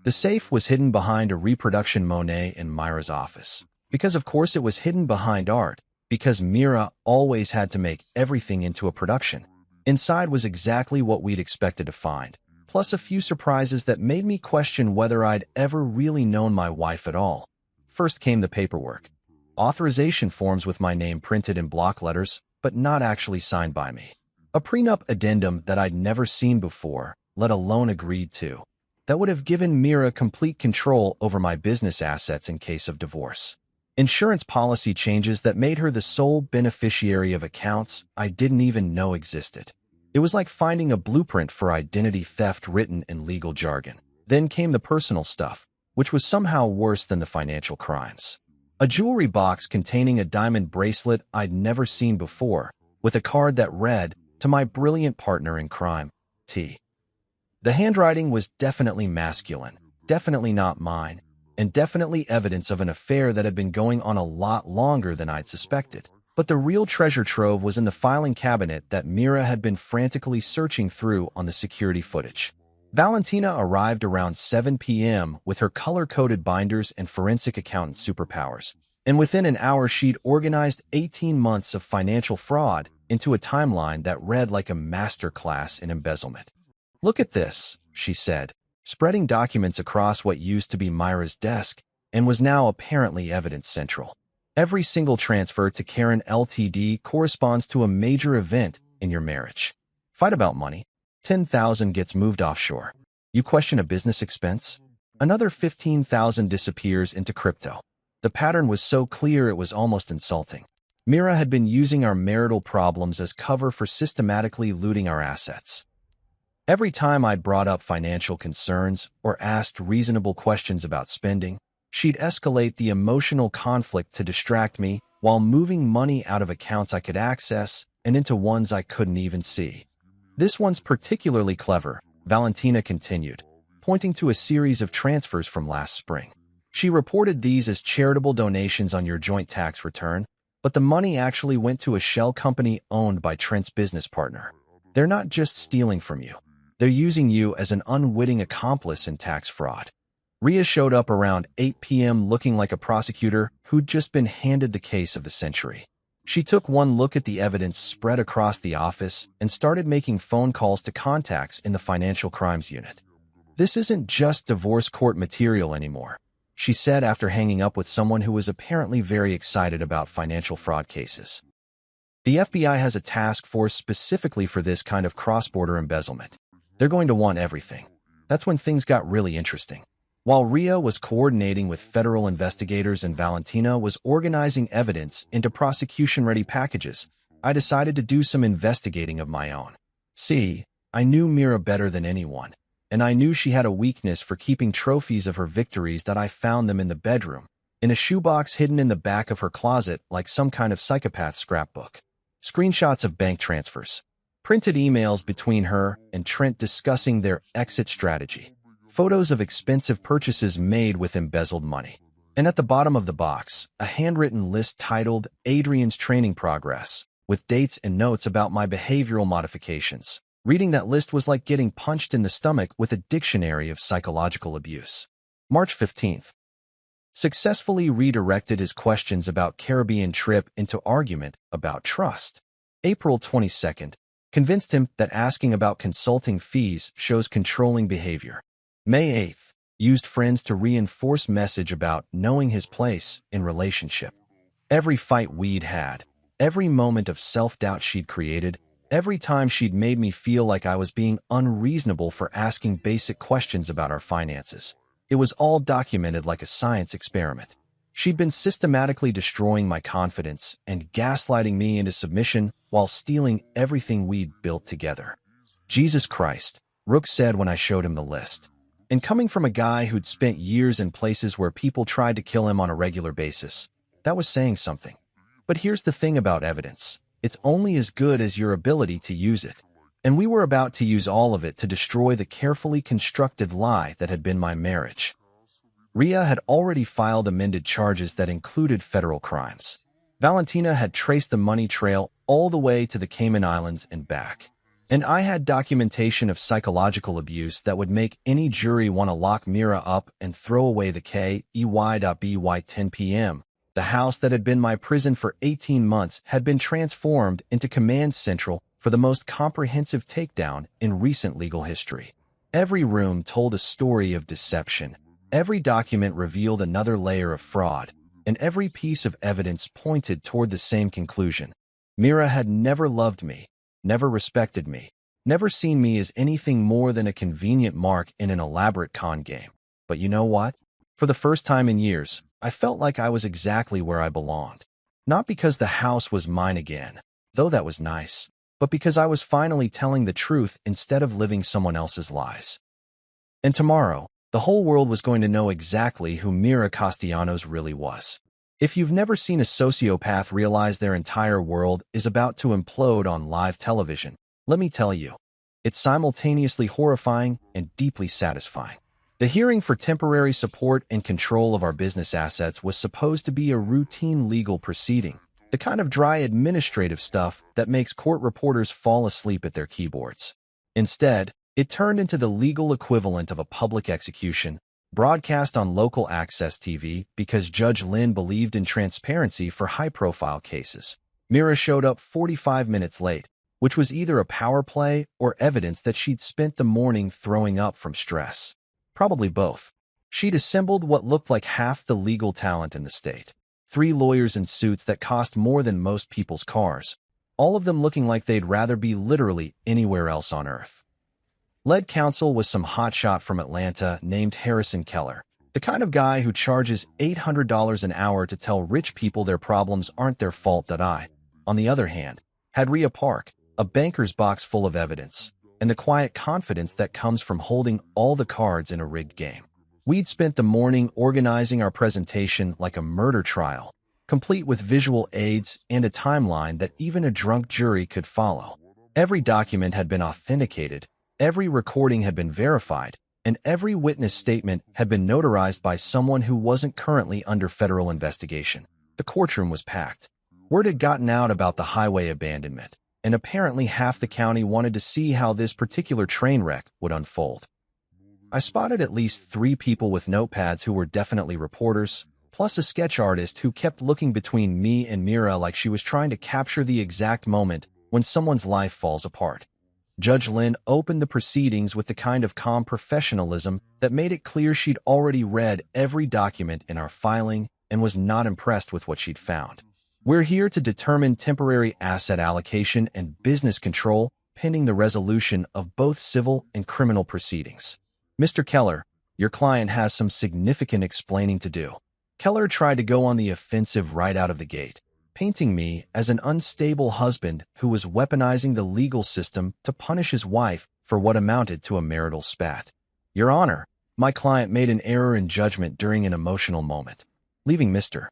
The safe was hidden behind a reproduction Monet in Myra's office. Because of course it was hidden behind art, because Mira always had to make everything into a production. Inside was exactly what we'd expected to find, plus a few surprises that made me question whether I'd ever really known my wife at all. First came the paperwork. Authorization forms with my name printed in block letters, but not actually signed by me. A prenup addendum that I'd never seen before, let alone agreed to. That would have given Mira complete control over my business assets in case of divorce. Insurance policy changes that made her the sole beneficiary of accounts I didn't even know existed. It was like finding a blueprint for identity theft written in legal jargon. Then came the personal stuff, which was somehow worse than the financial crimes. A jewelry box containing a diamond bracelet I'd never seen before, with a card that read, "To my brilliant partner in crime, T." The handwriting was definitely masculine, definitely not mine, and definitely evidence of an affair that had been going on a lot longer than I'd suspected. But the real treasure trove was in the filing cabinet that Mira had been frantically searching through on the security footage. Valentina arrived around 7 p.m. with her color-coded binders and forensic accountant superpowers, and within an hour she'd organized 18 months of financial fraud into a timeline that read like a master class in embezzlement. "Look at this," she said, spreading documents across what used to be Myra's desk and was now apparently evidence central. Every single transfer to Karen Ltd. corresponds to a major event in your marriage. Fight about money. 10,000 gets moved offshore. You question a business expense? Another 15,000 disappears into crypto. The pattern was so clear it was almost insulting. Mira had been using our marital problems as cover for systematically looting our assets. Every time I'd brought up financial concerns or asked reasonable questions about spending, she'd escalate the emotional conflict to distract me while moving money out of accounts I could access and into ones I couldn't even see. "This one's particularly clever," Valentina continued, pointing to a series of transfers from last spring. She reported these as charitable donations on your joint tax return, but the money actually went to a shell company owned by Trent's business partner. They're not just stealing from you. They're using you as an unwitting accomplice in tax fraud. Ria showed up around 8 p.m. looking like a prosecutor who'd just been handed the case of the century. She took one look at the evidence spread across the office and started making phone calls to contacts in the financial crimes unit. "This isn't just divorce court material anymore," she said after hanging up with someone who was apparently very excited about financial fraud cases. "The FBI has a task force specifically for this kind of cross-border embezzlement. They're going to want everything." That's when things got really interesting. While Ria was coordinating with federal investigators and Valentina was organizing evidence into prosecution-ready packages, I decided to do some investigating of my own. See, I knew Mira better than anyone, and I knew she had a weakness for keeping trophies of her victories that I found them in the bedroom, in a shoebox hidden in the back of her closet like some kind of psychopath scrapbook. Screenshots of bank transfers. Printed emails between her and Trent discussing their exit strategy. Photos of expensive purchases made with embezzled money. And at the bottom of the box, a handwritten list titled Adrian's Training Progress, with dates and notes about my behavioral modifications. Reading that list was like getting punched in the stomach with a dictionary of psychological abuse. March 15th. Successfully redirected his questions about Caribbean trip into argument about trust. April 22nd. Convinced him that asking about consulting fees shows controlling behavior. May 8th. Used friends to reinforce message about knowing his place in relationship. Every fight we'd had, every moment of self-doubt she'd created, every time she'd made me feel like I was being unreasonable for asking basic questions about our finances. It was all documented like a science experiment. She'd been systematically destroying my confidence and gaslighting me into submission while stealing everything we'd built together. Jesus Christ, Rook said when I showed him the list. And coming from a guy who'd spent years in places where people tried to kill him on a regular basis, that was saying something. But here's the thing about evidence. It's only as good as your ability to use it. And we were about to use all of it to destroy the carefully constructed lie that had been my marriage. Ria had already filed amended charges that included federal crimes. Valentina had traced the money trail all the way to the Cayman Islands and back. And I had documentation of psychological abuse that would make any jury want to lock Mira up and throw away the KEY.BY 10 p.m. The house that had been my prison for 18 months had been transformed into command central for the most comprehensive takedown in recent legal history. Every room told a story of deception. Every document revealed another layer of fraud, and every piece of evidence pointed toward the same conclusion. Mira had never loved me, never respected me, never seen me as anything more than a convenient mark in an elaborate con game. But you know what? For the first time in years, I felt like I was exactly where I belonged. Not because the house was mine again, though that was nice, but because I was finally telling the truth instead of living someone else's lies. And tomorrow, the whole world was going to know exactly who Mira Castellanos really was. If you've never seen a sociopath realize their entire world is about to implode on live television, let me tell you, it's simultaneously horrifying and deeply satisfying. The hearing for temporary support and control of our business assets was supposed to be a routine legal proceeding, the kind of dry administrative stuff that makes court reporters fall asleep at their keyboards. Instead, it turned into the legal equivalent of a public execution, broadcast on local access TV because Judge Lynn believed in transparency for high-profile cases. Mira showed up 45 minutes late, which was either a power play or evidence that she'd spent the morning throwing up from stress. Probably both. She'd assembled what looked like half the legal talent in the state. 3 lawyers in suits that cost more than most people's cars, all of them looking like they'd rather be literally anywhere else on Earth. Lead counsel was some hotshot from Atlanta named Harrison Keller, the kind of guy who charges $800 an hour to tell rich people their problems aren't their fault. That I, on the other hand, had Rhea Park, a banker's box full of evidence, and the quiet confidence that comes from holding all the cards in a rigged game. We'd spent the morning organizing our presentation like a murder trial, complete with visual aids and a timeline that even a drunk jury could follow. Every document had been authenticated, every recording had been verified, and every witness statement had been notarized by someone who wasn't currently under federal investigation. The courtroom was packed. Word had gotten out about the highway abandonment, and apparently half the county wanted to see how this particular train wreck would unfold. I spotted at least 3 people with notepads who were definitely reporters, plus a sketch artist who kept looking between me and Mira like she was trying to capture the exact moment when someone's life falls apart. Judge Lynn opened the proceedings with the kind of calm professionalism that made it clear she'd already read every document in our filing and was not impressed with what she'd found. We're here to determine temporary asset allocation and business control pending the resolution of both civil and criminal proceedings. Mr. Keller, your client has some significant explaining to do. Keller tried to go on the offensive right out of the gate, painting me as an unstable husband who was weaponizing the legal system to punish his wife for what amounted to a marital spat. Your Honor, my client made an error in judgment during an emotional moment. Leaving Mr.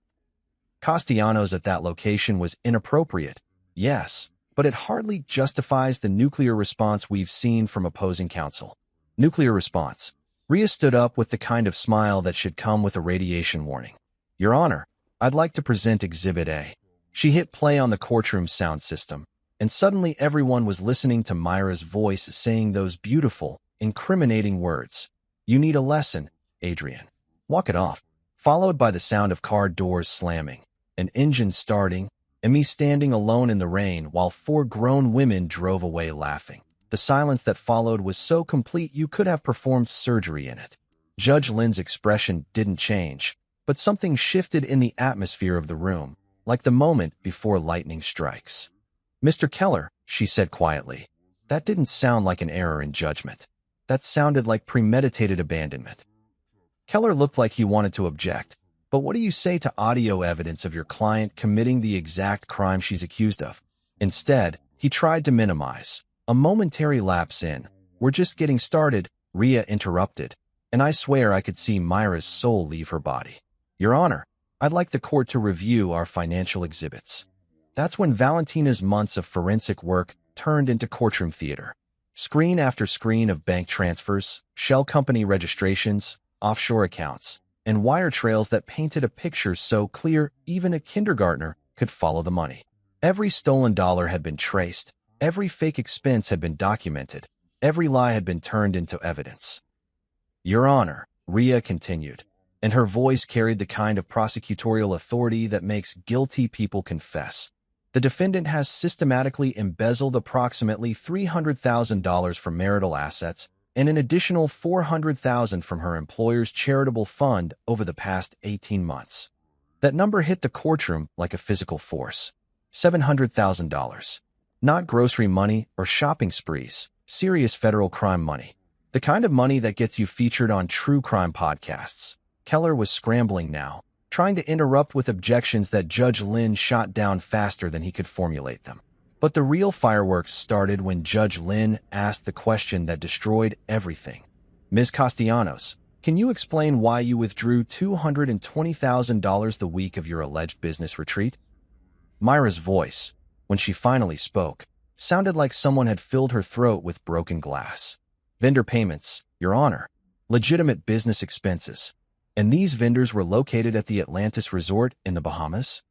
Castellanos at that location was inappropriate, yes, but it hardly justifies the nuclear response we've seen from opposing counsel. Nuclear response. Rhea stood up with the kind of smile that should come with a radiation warning. Your Honor, I'd like to present Exhibit A. She hit play on the courtroom sound system, and suddenly everyone was listening to Myra's voice saying those beautiful, incriminating words. You need a lesson, Adrian. Walk it off. Followed by the sound of car doors slamming, an engine starting, and me standing alone in the rain while 4 grown women drove away laughing. The silence that followed was so complete you could have performed surgery in it. Judge Lynn's expression didn't change, but something shifted in the atmosphere of the room, like the moment before lightning strikes. Mr. Keller, she said quietly, that didn't sound like an error in judgment. That sounded like premeditated abandonment. Keller looked like he wanted to object, but what do you say to audio evidence of your client committing the exact crime she's accused of? Instead, he tried to minimize. A momentary lapse in, we're just getting started, Rhea interrupted, and I swear I could see Myra's soul leave her body. Your Honor, I'd like the court to review our financial exhibits. That's when Valentina's months of forensic work turned into courtroom theater. Screen after screen of bank transfers, shell company registrations, offshore accounts, and wire trails that painted a picture so clear even a kindergartner could follow the money. Every stolen dollar had been traced. Every fake expense had been documented. Every lie had been turned into evidence. Your Honor, Rhea continued, and her voice carried the kind of prosecutorial authority that makes guilty people confess. The defendant has systematically embezzled approximately $300,000 from marital assets and an additional $400,000 from her employer's charitable fund over the past 18 months. That number hit the courtroom like a physical force. $700,000. Not grocery money or shopping sprees, serious federal crime money. The kind of money that gets you featured on true crime podcasts. Keller was scrambling now, trying to interrupt with objections that Judge Lynn shot down faster than he could formulate them. But the real fireworks started when Judge Lynn asked the question that destroyed everything. Ms. Castellanos, can you explain why you withdrew $220,000 the week of your alleged business retreat? Myra's voice, when she finally spoke, sounded like someone had filled her throat with broken glass. Vendor payments, Your Honor. Legitimate business expenses. And these vendors were located at the Atlantis Resort in the Bahamas?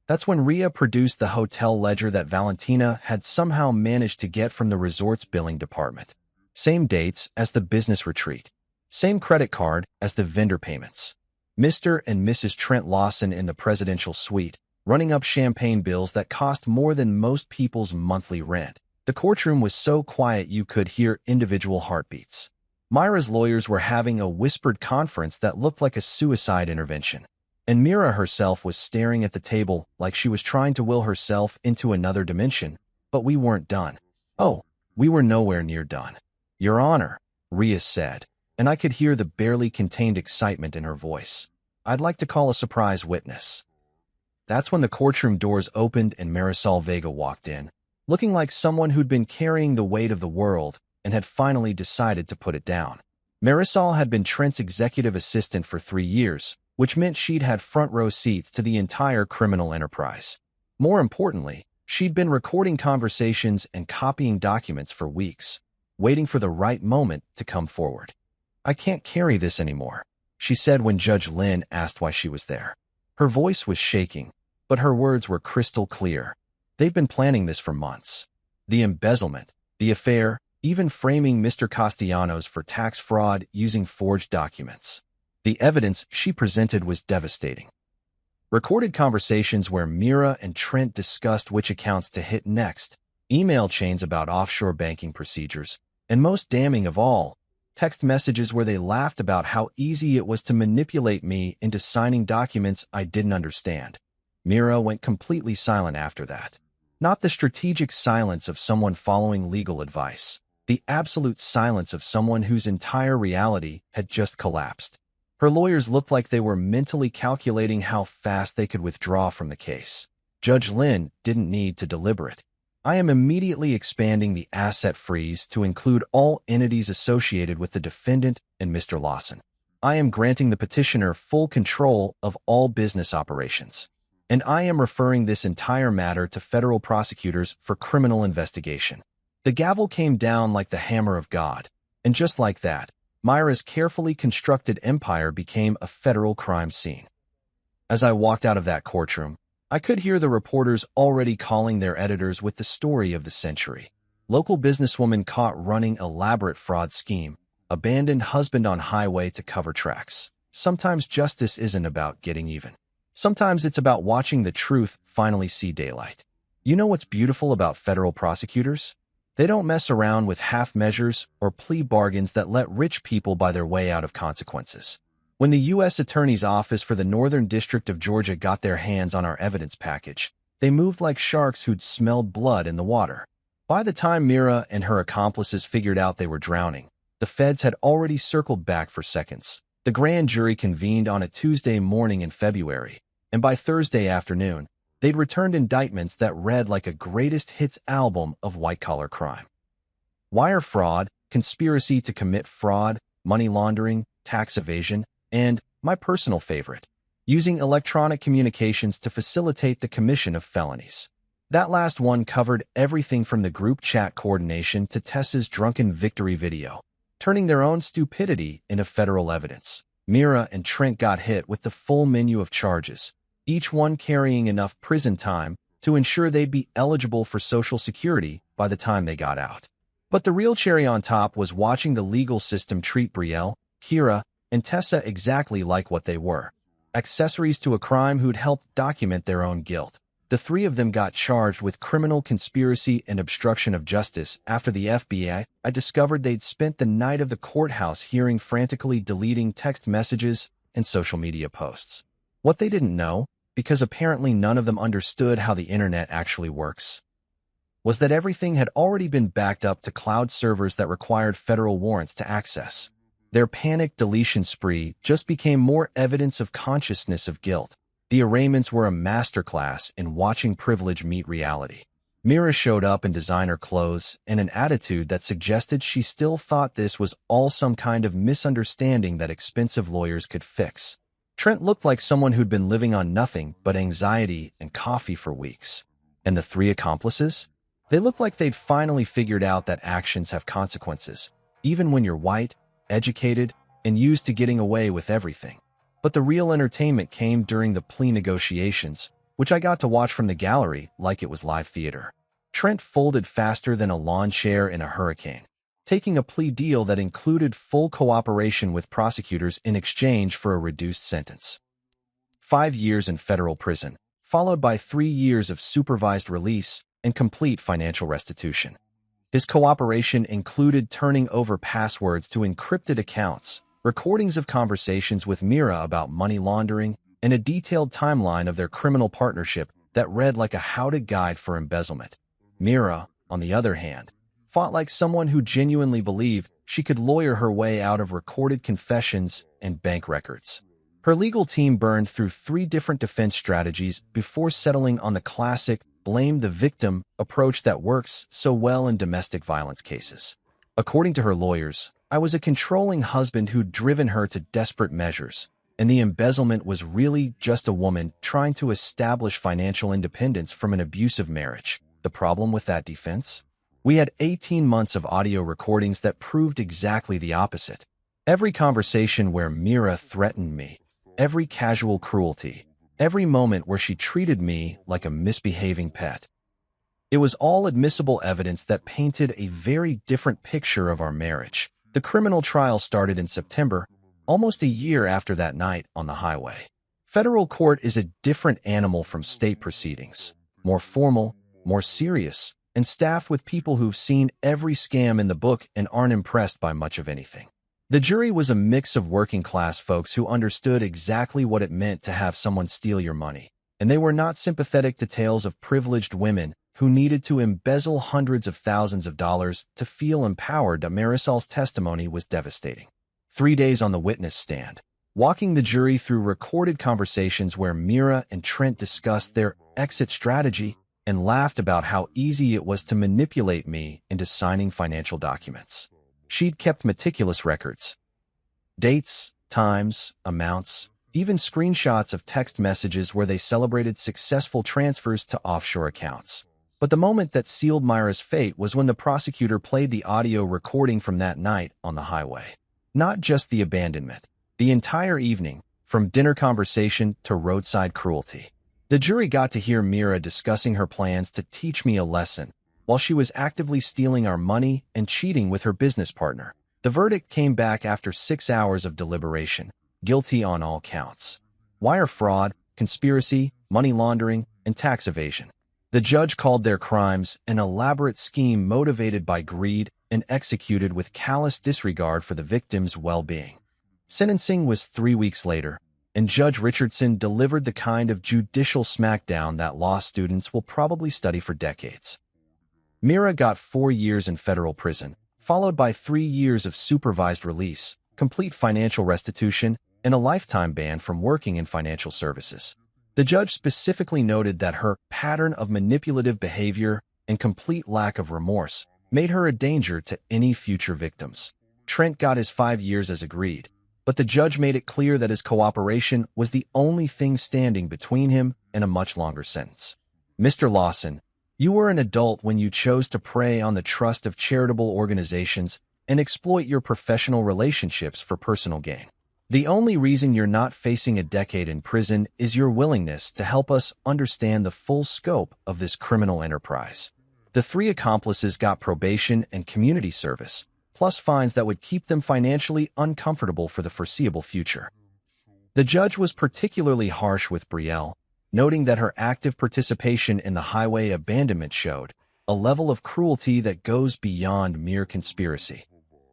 That's when Rhea produced the hotel ledger that Valentina had somehow managed to get from the resort's billing department. Same dates as the business retreat. Same credit card as the vendor payments. Mr. and Mrs. Trent Lawson in the presidential suite, running up champagne bills that cost more than most people's monthly rent. The courtroom was so quiet you could hear individual heartbeats. Myra's lawyers were having a whispered conference that looked like a suicide intervention. And Mira herself was staring at the table like she was trying to will herself into another dimension, but we weren't done. Oh, we were nowhere near done. Your Honor, Rhea said, and I could hear the barely contained excitement in her voice. I'd like to call a surprise witness. That's when the courtroom doors opened and Marisol Vega walked in, looking like someone who'd been carrying the weight of the world and had finally decided to put it down. Marisol had been Trent's executive assistant for 3 years, which meant she'd had front-row seats to the entire criminal enterprise. More importantly, she'd been recording conversations and copying documents for weeks, waiting for the right moment to come forward. I can't carry this anymore, she said when Judge Lynn asked why she was there. Her voice was shaking, but her words were crystal clear. They've been planning this for months. The embezzlement, the affair, even framing Mr. Castellanos for tax fraud using forged documents. The evidence she presented was devastating. Recorded conversations where Mira and Trent discussed which accounts to hit next, email chains about offshore banking procedures, and most damning of all, text messages where they laughed about how easy it was to manipulate me into signing documents I didn't understand. Mira went completely silent after that. Not the strategic silence of someone following legal advice, the absolute silence of someone whose entire reality had just collapsed. Her lawyers looked like they were mentally calculating how fast they could withdraw from the case. Judge Lynn didn't need to deliberate. I am immediately expanding the asset freeze to include all entities associated with the defendant and Mr. Lawson. I am granting the petitioner full control of all business operations. And I am referring this entire matter to federal prosecutors for criminal investigation. The gavel came down like the hammer of God, and just like that, Myra's carefully constructed empire became a federal crime scene. As I walked out of that courtroom, I could hear the reporters already calling their editors with the story of the century. Local businesswoman caught running elaborate fraud scheme, abandoned husband on highway to cover tracks. Sometimes justice isn't about getting even. Sometimes it's about watching the truth finally see daylight. You know what's beautiful about federal prosecutors? They don't mess around with half measures or plea bargains that let rich people buy their way out of consequences. When the U.S. Attorney's Office for the Northern District of Georgia got their hands on our evidence package, they moved like sharks who'd smelled blood in the water. By the time Mira and her accomplices figured out they were drowning, the feds had already circled back for seconds. The grand jury convened on a Tuesday morning in February, and by Thursday afternoon, they'd returned indictments that read like a greatest hits album of white-collar crime. Wire fraud, conspiracy to commit fraud, money laundering, tax evasion, and, my personal favorite, using electronic communications to facilitate the commission of felonies. That last one covered everything from the group chat coordination to Tessa's drunken victory video, turning their own stupidity into federal evidence. Mira and Trent got hit with the full menu of charges, each one carrying enough prison time to ensure they'd be eligible for Social Security by the time they got out. But the real cherry on top was watching the legal system treat Brielle, Kira, and Tessa exactly like what they were, accessories to a crime who'd helped document their own guilt. The three of them got charged with criminal conspiracy and obstruction of justice after the FBI discovered they'd spent the night of the courthouse hearing frantically deleting text messages and social media posts. What they didn't know, because apparently none of them understood how the internet actually works, was that everything had already been backed up to cloud servers that required federal warrants to access. Their panicked deletion spree just became more evidence of consciousness of guilt. The arraignments were a masterclass in watching privilege meet reality. Mira showed up in designer clothes and an attitude that suggested she still thought this was all some kind of misunderstanding that expensive lawyers could fix. Trent looked like someone who'd been living on nothing but anxiety and coffee for weeks. And the three accomplices? They looked like they'd finally figured out that actions have consequences, even when you're white, educated, and used to getting away with everything. But the real entertainment came during the plea negotiations, which I got to watch from the gallery like it was live theater. Trent folded faster than a lawn chair in a hurricane, taking a plea deal that included full cooperation with prosecutors in exchange for a reduced sentence. 5 years in federal prison, followed by 3 years of supervised release and complete financial restitution. His cooperation included turning over passwords to encrypted accounts, recordings of conversations with Mira about money laundering, and a detailed timeline of their criminal partnership that read like a how-to guide for embezzlement. Mira, on the other hand, fought like someone who genuinely believed she could lawyer her way out of recorded confessions and bank records. Her legal team burned through 3 different defense strategies before settling on the classic blame the victim approach that works so well in domestic violence cases. According to her lawyers, I was a controlling husband who'd driven her to desperate measures, and the embezzlement was really just a woman trying to establish financial independence from an abusive marriage. The problem with that defense? We had 18 months of audio recordings that proved exactly the opposite. Every conversation where Mira threatened me, every casual cruelty, every moment where she treated me like a misbehaving pet. It was all admissible evidence that painted a very different picture of our marriage. The criminal trial started in September, almost a year after that night on the highway. Federal court is a different animal from state proceedings, more formal, more serious, and staffed with people who've seen every scam in the book and aren't impressed by much of anything. The jury was a mix of working-class folks who understood exactly what it meant to have someone steal your money, and they were not sympathetic to tales of privileged women who needed to embezzle hundreds of thousands of dollars to feel empowered. Marisol's testimony was devastating. 3 days on the witness stand, walking the jury through recorded conversations where Mira and Trent discussed their exit strategy, and laughed about how easy it was to manipulate me into signing financial documents. She'd kept meticulous records. Dates, times, amounts, even screenshots of text messages where they celebrated successful transfers to offshore accounts. But the moment that sealed Myra's fate was when the prosecutor played the audio recording from that night on the highway. Not just the abandonment, the entire evening, from dinner conversation to roadside cruelty. The jury got to hear Myra discussing her plans to teach me a lesson, while she was actively stealing our money and cheating with her business partner. The verdict came back after 6 hours of deliberation, guilty on all counts. Wire fraud, conspiracy, money laundering, and tax evasion. The judge called their crimes an elaborate scheme motivated by greed and executed with callous disregard for the victim's well-being. Sentencing was 3 weeks later, and Judge Richardson delivered the kind of judicial smackdown that law students will probably study for decades. Myra got 4 years in federal prison, followed by 3 years of supervised release, complete financial restitution, and a lifetime ban from working in financial services. The judge specifically noted that her pattern of manipulative behavior and complete lack of remorse made her a danger to any future victims. Trent got his 5 years as agreed, but the judge made it clear that his cooperation was the only thing standing between him and a much longer sentence. Mr. Lawson, you were an adult when you chose to prey on the trust of charitable organizations and exploit your professional relationships for personal gain. The only reason you're not facing a decade in prison is your willingness to help us understand the full scope of this criminal enterprise. The 3 accomplices got probation and community service, plus fines that would keep them financially uncomfortable for the foreseeable future. The judge was particularly harsh with Brielle, noting that her active participation in the highway abandonment showed a level of cruelty that goes beyond mere conspiracy.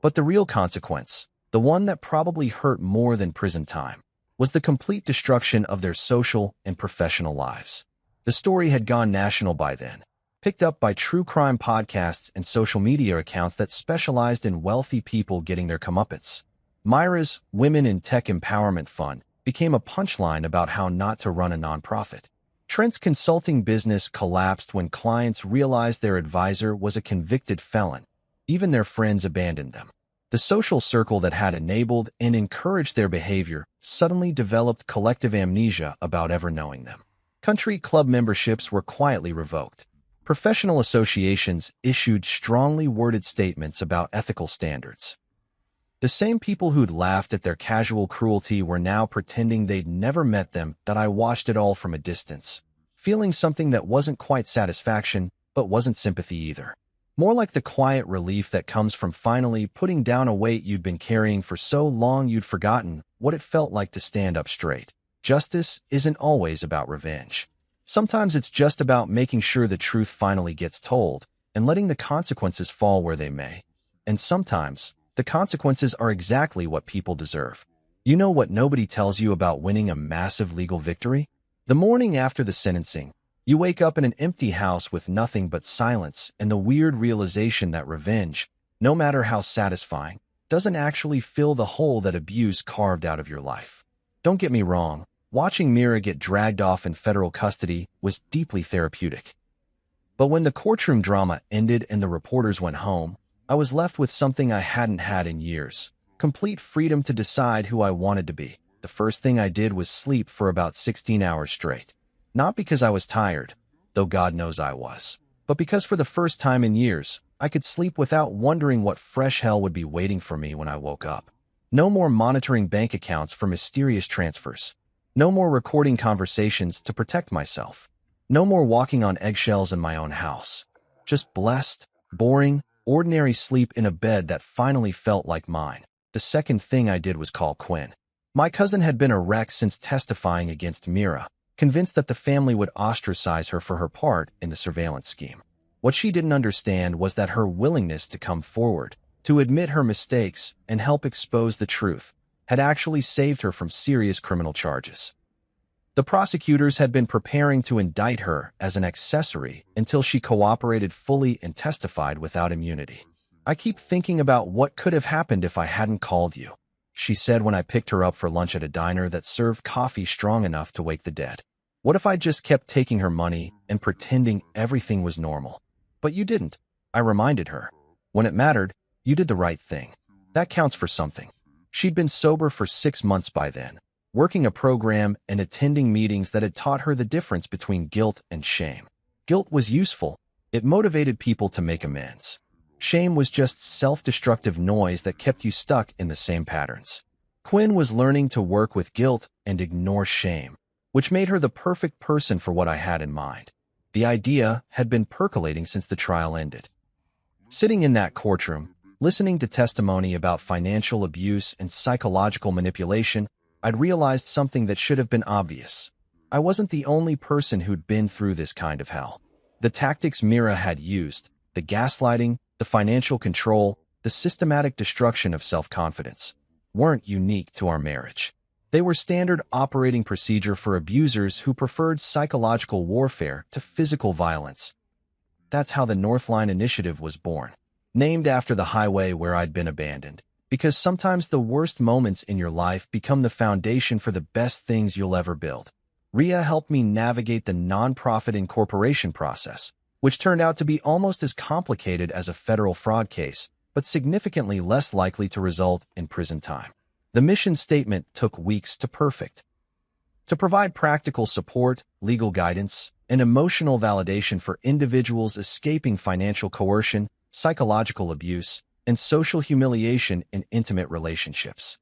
But the real consequence, the one that probably hurt more than prison time, was the complete destruction of their social and professional lives. The story had gone national by then, picked up by true crime podcasts and social media accounts that specialized in wealthy people getting their comeuppance. Myra's Women in Tech Empowerment Fund became a punchline about how not to run a nonprofit. Trent's consulting business collapsed when clients realized their advisor was a convicted felon. Even their friends abandoned them. The social circle that had enabled and encouraged their behavior suddenly developed collective amnesia about ever knowing them. Country club memberships were quietly revoked. Professional associations issued strongly worded statements about ethical standards. The same people who'd laughed at their casual cruelty were now pretending they'd never met them. That I watched it all from a distance, feeling something that wasn't quite satisfaction, but wasn't sympathy either. More like the quiet relief that comes from finally putting down a weight you'd been carrying for so long you'd forgotten what it felt like to stand up straight. Justice isn't always about revenge. Sometimes it's just about making sure the truth finally gets told and letting the consequences fall where they may. And sometimes the consequences are exactly what people deserve. You know what nobody tells you about winning a massive legal victory? The morning after the sentencing, you wake up in an empty house with nothing but silence and the weird realization that revenge, no matter how satisfying, doesn't actually fill the hole that abuse carved out of your life. Don't get me wrong, watching Myra get dragged off in federal custody was deeply therapeutic. But when the courtroom drama ended and the reporters went home, I was left with something I hadn't had in years: complete freedom to decide who I wanted to be. The first thing I did was sleep for about 16 hours straight. Not because I was tired, though God knows I was, but because for the first time in years, I could sleep without wondering what fresh hell would be waiting for me when I woke up. No more monitoring bank accounts for mysterious transfers. No more recording conversations to protect myself. No more walking on eggshells in my own house. Just blessed, boring, ordinary sleep in a bed that finally felt like mine. The second thing I did was call Quinn. My cousin had been a wreck since testifying against Myra, convinced that the family would ostracize her for her part in the surveillance scheme. What she didn't understand was that her willingness to come forward, to admit her mistakes and help expose the truth, had actually saved her from serious criminal charges. The prosecutors had been preparing to indict her as an accessory until she cooperated fully and testified without immunity. "I keep thinking about what could have happened if I hadn't called you," she said when I picked her up for lunch at a diner that served coffee strong enough to wake the dead. What if I just kept taking her money and pretending everything was normal? But you didn't, I reminded her. When it mattered, you did the right thing. That counts for something. She'd been sober for 6 months by then, working a program and attending meetings that had taught her the difference between guilt and shame. Guilt was useful. It motivated people to make amends. Shame was just self-destructive noise that kept you stuck in the same patterns. Quinn was learning to work with guilt and ignore shame, which made her the perfect person for what I had in mind. The idea had been percolating since the trial ended. Sitting in that courtroom, listening to testimony about financial abuse and psychological manipulation, I'd realized something that should have been obvious. I wasn't the only person who'd been through this kind of hell. The tactics Mira had used, the gaslighting, the financial control, the systematic destruction of self-confidence, weren't unique to our marriage. They were standard operating procedure for abusers who preferred psychological warfare to physical violence. That's how the Northline Initiative was born, named after the highway where I'd been abandoned, because sometimes the worst moments in your life become the foundation for the best things you'll ever build. Ria helped me navigate the nonprofit incorporation process, which turned out to be almost as complicated as a federal fraud case, but significantly less likely to result in prison time. The mission statement took weeks to perfect. To provide practical support, legal guidance, and emotional validation for individuals escaping financial coercion, psychological abuse, and social humiliation in intimate relationships.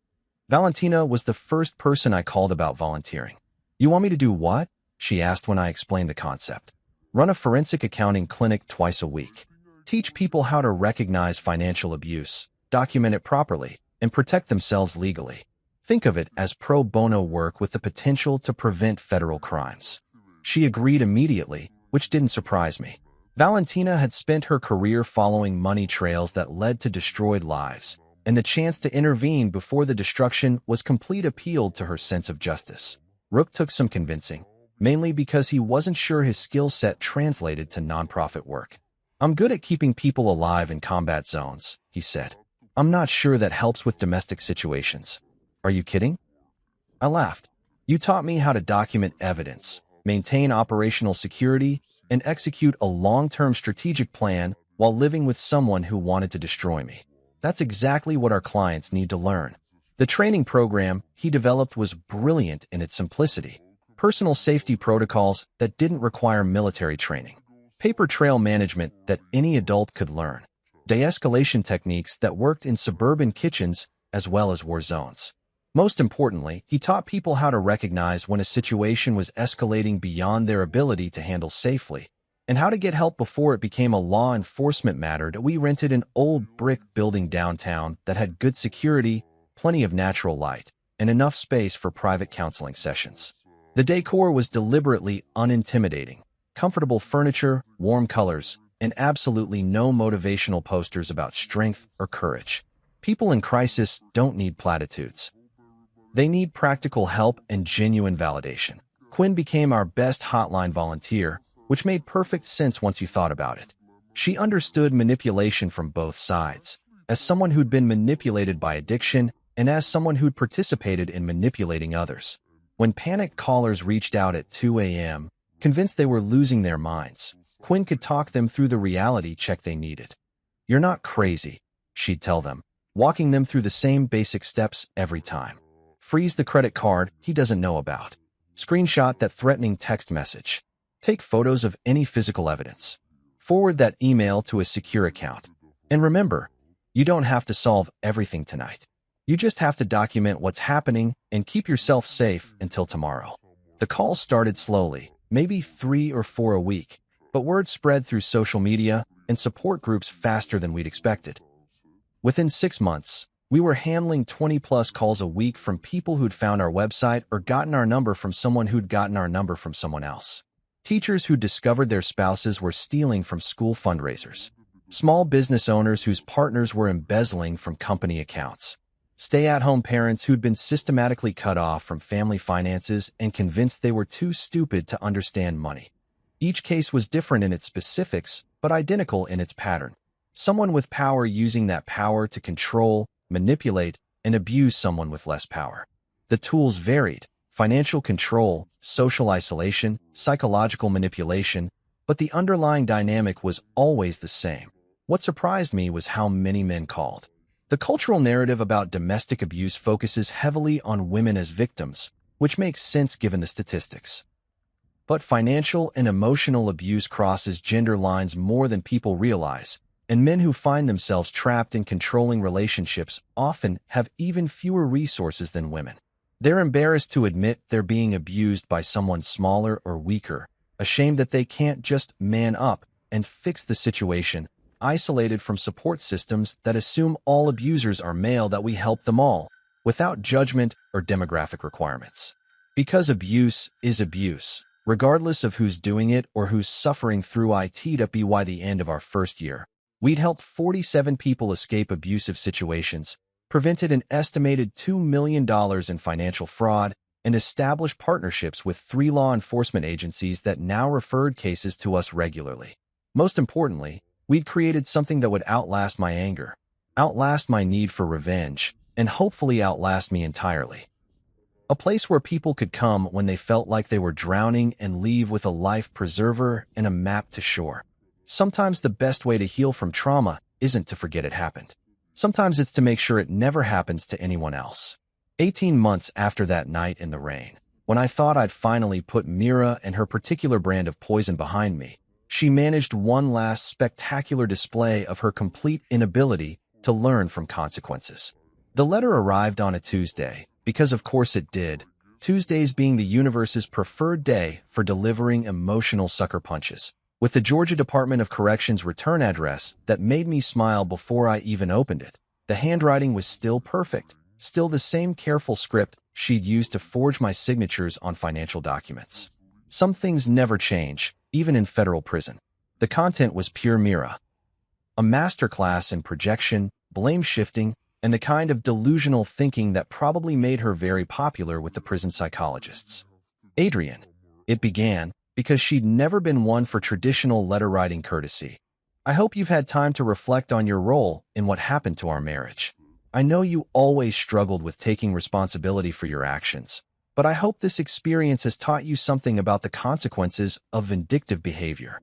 Valentina was the first person I called about volunteering. "You want me to do what?" she asked when I explained the concept. "Run a forensic accounting clinic twice a week. Teach people how to recognize financial abuse, document it properly, and protect themselves legally. Think of it as pro bono work with the potential to prevent federal crimes." She agreed immediately, which didn't surprise me. Valentina had spent her career following money trails that led to destroyed lives, and the chance to intervene before the destruction was complete appeal to her sense of justice. Rook took some convincing, mainly because he wasn't sure his skill set translated to nonprofit work. "I'm good at keeping people alive in combat zones," he said. "I'm not sure that helps with domestic situations." "Are you kidding?" I laughed. "You taught me how to document evidence, maintain operational security, and execute a long-term strategic plan while living with someone who wanted to destroy me. That's exactly what our clients need to learn." The training program he developed was brilliant in its simplicity. Personal safety protocols that didn't require military training. Paper trail management that any adult could learn. De-escalation techniques that worked in suburban kitchens as well as war zones. Most importantly, he taught people how to recognize when a situation was escalating beyond their ability to handle safely, and how to get help before it became a law enforcement matter. We rented an old brick building downtown that had good security, plenty of natural light, and enough space for private counseling sessions. The decor was deliberately unintimidating. Comfortable furniture, warm colors, and absolutely no motivational posters about strength or courage. People in crisis don't need platitudes. They need practical help and genuine validation. Quinn became our best hotline volunteer, which made perfect sense once you thought about it. She understood manipulation from both sides, as someone who'd been manipulated by addiction and as someone who'd participated in manipulating others. When panicked callers reached out at 2 a.m., convinced they were losing their minds, Quinn could talk them through the reality check they needed. "You're not crazy," she'd tell them, walking them through the same basic steps every time. Freeze the credit card he doesn't know about. Screenshot that threatening text message. Take photos of any physical evidence. Forward that email to a secure account. And remember, you don't have to solve everything tonight. You just have to document what's happening and keep yourself safe until tomorrow. The calls started slowly, maybe 3 or 4 a week, but word spread through social media and support groups faster than we'd expected. Within 6 months, we were handling 20-plus calls a week from people who'd found our website or gotten our number from someone who'd gotten our number from someone else. Teachers who discovered their spouses were stealing from school fundraisers. Small business owners whose partners were embezzling from company accounts. Stay-at-home parents who'd been systematically cut off from family finances and convinced they were too stupid to understand money. Each case was different in its specifics, but identical in its pattern. Someone with power using that power to control, manipulate, and abuse someone with less power. The tools varied, financial control, social isolation, psychological manipulation, but the underlying dynamic was always the same. What surprised me was how many men called. The cultural narrative about domestic abuse focuses heavily on women as victims, which makes sense given the statistics. But financial and emotional abuse crosses gender lines more than people realize, and men who find themselves trapped in controlling relationships often have even fewer resources than women. They're embarrassed to admit they're being abused by someone smaller or weaker, ashamed that they can't just man up and fix the situation, isolated from support systems that assume all abusers are male, that we help them all, without judgment or demographic requirements. Because abuse is abuse, regardless of who's doing it or who's suffering through it. By the end of our first year, we'd helped 47 people escape abusive situations, prevented an estimated $2 million in financial fraud, and established partnerships with 3 law enforcement agencies that now referred cases to us regularly. Most importantly, we'd created something that would outlast my anger, outlast my need for revenge, and hopefully outlast me entirely. A place where people could come when they felt like they were drowning and leave with a life preserver and a map to shore. Sometimes the best way to heal from trauma isn't to forget it happened. Sometimes it's to make sure it never happens to anyone else. 18 months after that night in the rain, when I thought I'd finally put Mira and her particular brand of poison behind me, she managed one last spectacular display of her complete inability to learn from consequences. The letter arrived on a Tuesday, because of course it did, Tuesdays being the universe's preferred day for delivering emotional sucker punches, with the Georgia Department of Corrections return address that made me smile before I even opened it. The handwriting was still perfect, still the same careful script she'd used to forge my signatures on financial documents. Some things never change, even in federal prison. The content was pure Mira. A masterclass in projection, blame shifting, and the kind of delusional thinking that probably made her very popular with the prison psychologists. Adrian. It began because she'd never been one for traditional letter-writing courtesy. I hope you've had time to reflect on your role in what happened to our marriage. I know you always struggled with taking responsibility for your actions, but I hope this experience has taught you something about the consequences of vindictive behavior.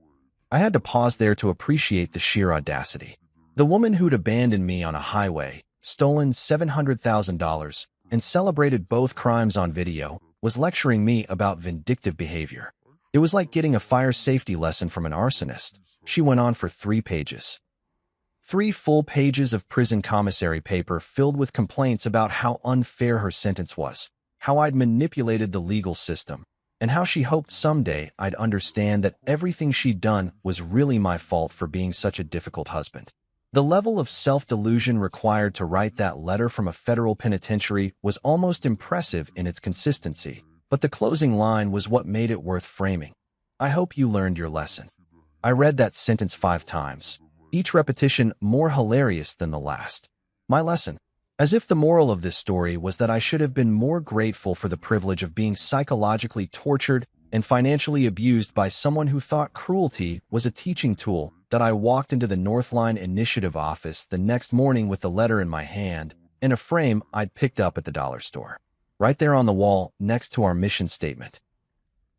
I had to pause there to appreciate the sheer audacity. The woman who'd abandoned me on a highway, stolen $700,000, and celebrated both crimes on video, was lecturing me about vindictive behavior. It was like getting a fire safety lesson from an arsonist. She went on for 3 pages. 3 full pages of prison commissary paper filled with complaints about how unfair her sentence was, how I'd manipulated the legal system, and how she hoped someday I'd understand that everything she'd done was really my fault for being such a difficult husband. The level of self-delusion required to write that letter from a federal penitentiary was almost impressive in its consistency, but the closing line was what made it worth framing. I hope you learned your lesson. I read that sentence 5 times, each repetition more hilarious than the last. My lesson. As if the moral of this story was that I should have been more grateful for the privilege of being psychologically tortured and financially abused by someone who thought cruelty was a teaching tool, that I walked into the Northline Initiative office the next morning with the letter in my hand and a frame I'd picked up at the dollar store. Right there on the wall next to our mission statement.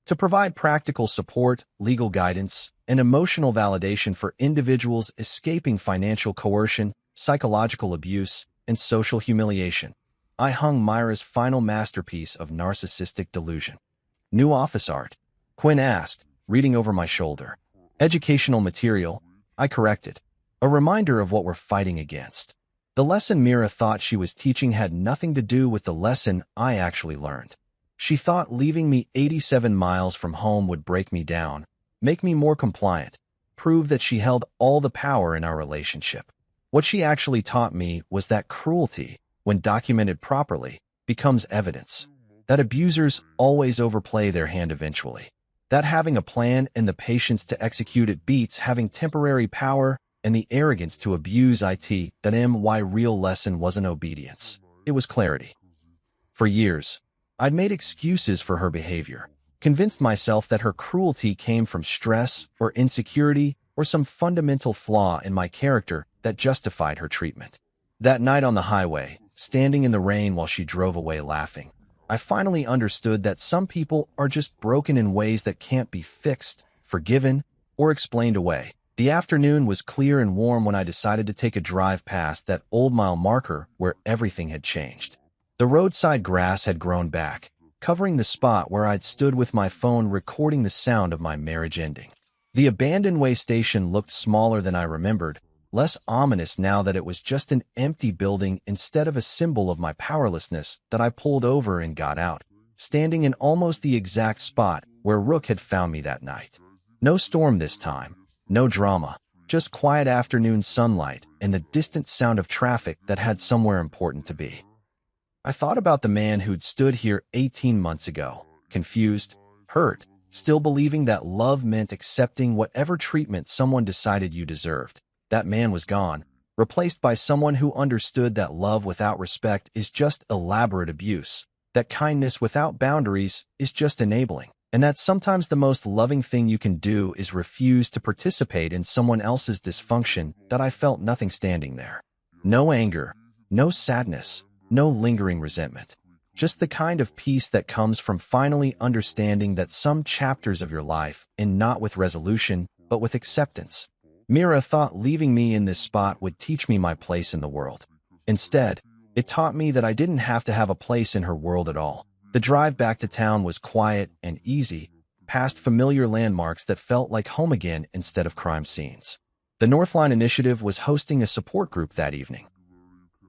To provide practical support, legal guidance, and emotional validation for individuals escaping financial coercion, psychological abuse, and social humiliation. I hung Myra's final masterpiece of narcissistic delusion. New office art? Quinn asked, reading over my shoulder. Educational material? I corrected. A reminder of what we're fighting against. The lesson Mira thought she was teaching had nothing to do with the lesson I actually learned. She thought leaving me 87 miles from home would break me down, make me more compliant, prove that she held all the power in our relationship. What she actually taught me was that cruelty, when documented properly, becomes evidence. That abusers always overplay their hand eventually. That having a plan and the patience to execute it beats having temporary power and the arrogance to abuse it. That my real lesson wasn't obedience. It was clarity. For years, I'd made excuses for her behavior, convinced myself that her cruelty came from stress or insecurity or some fundamental flaw in my character that justified her treatment. That night on the highway, standing in the rain while she drove away laughing, I finally understood that some people are just broken in ways that can't be fixed, forgiven, or explained away. The afternoon was clear and warm when I decided to take a drive past that old mile marker where everything had changed. The roadside grass had grown back, covering the spot where I'd stood with my phone recording the sound of my marriage ending. The abandoned way station looked smaller than I remembered, less ominous now that it was just an empty building instead of a symbol of my powerlessness that I pulled over and got out, standing in almost the exact spot where Rook had found me that night. No storm this time, no drama, just quiet afternoon sunlight and the distant sound of traffic that had somewhere important to be. I thought about the man who'd stood here 18 months ago, confused, hurt, still believing that love meant accepting whatever treatment someone decided you deserved. That man was gone, replaced by someone who understood that love without respect is just elaborate abuse, that kindness without boundaries is just enabling, and that sometimes the most loving thing you can do is refuse to participate in someone else's dysfunction. That I felt nothing standing there. No anger, no sadness, no lingering resentment. Just the kind of peace that comes from finally understanding that some chapters of your life end not with resolution, but with acceptance. Mira thought leaving me in this spot would teach me my place in the world. Instead, it taught me that I didn't have to have a place in her world at all. The drive back to town was quiet and easy, past familiar landmarks that felt like home again instead of crime scenes. The Northline Initiative was hosting a support group that evening.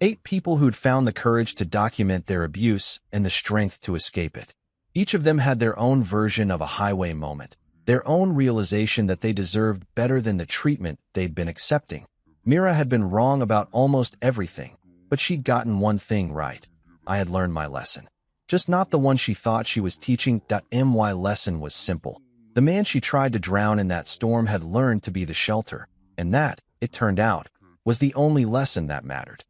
8 people who'd found the courage to document their abuse and the strength to escape it. Each of them had their own version of a highway moment, their own realization that they deserved better than the treatment they'd been accepting. Mira had been wrong about almost everything, but she'd gotten one thing right. I had learned my lesson. Just not the one she thought she was teaching. My lesson was simple. The man she tried to drown in that storm had learned to be the shelter, and that, it turned out, was the only lesson that mattered.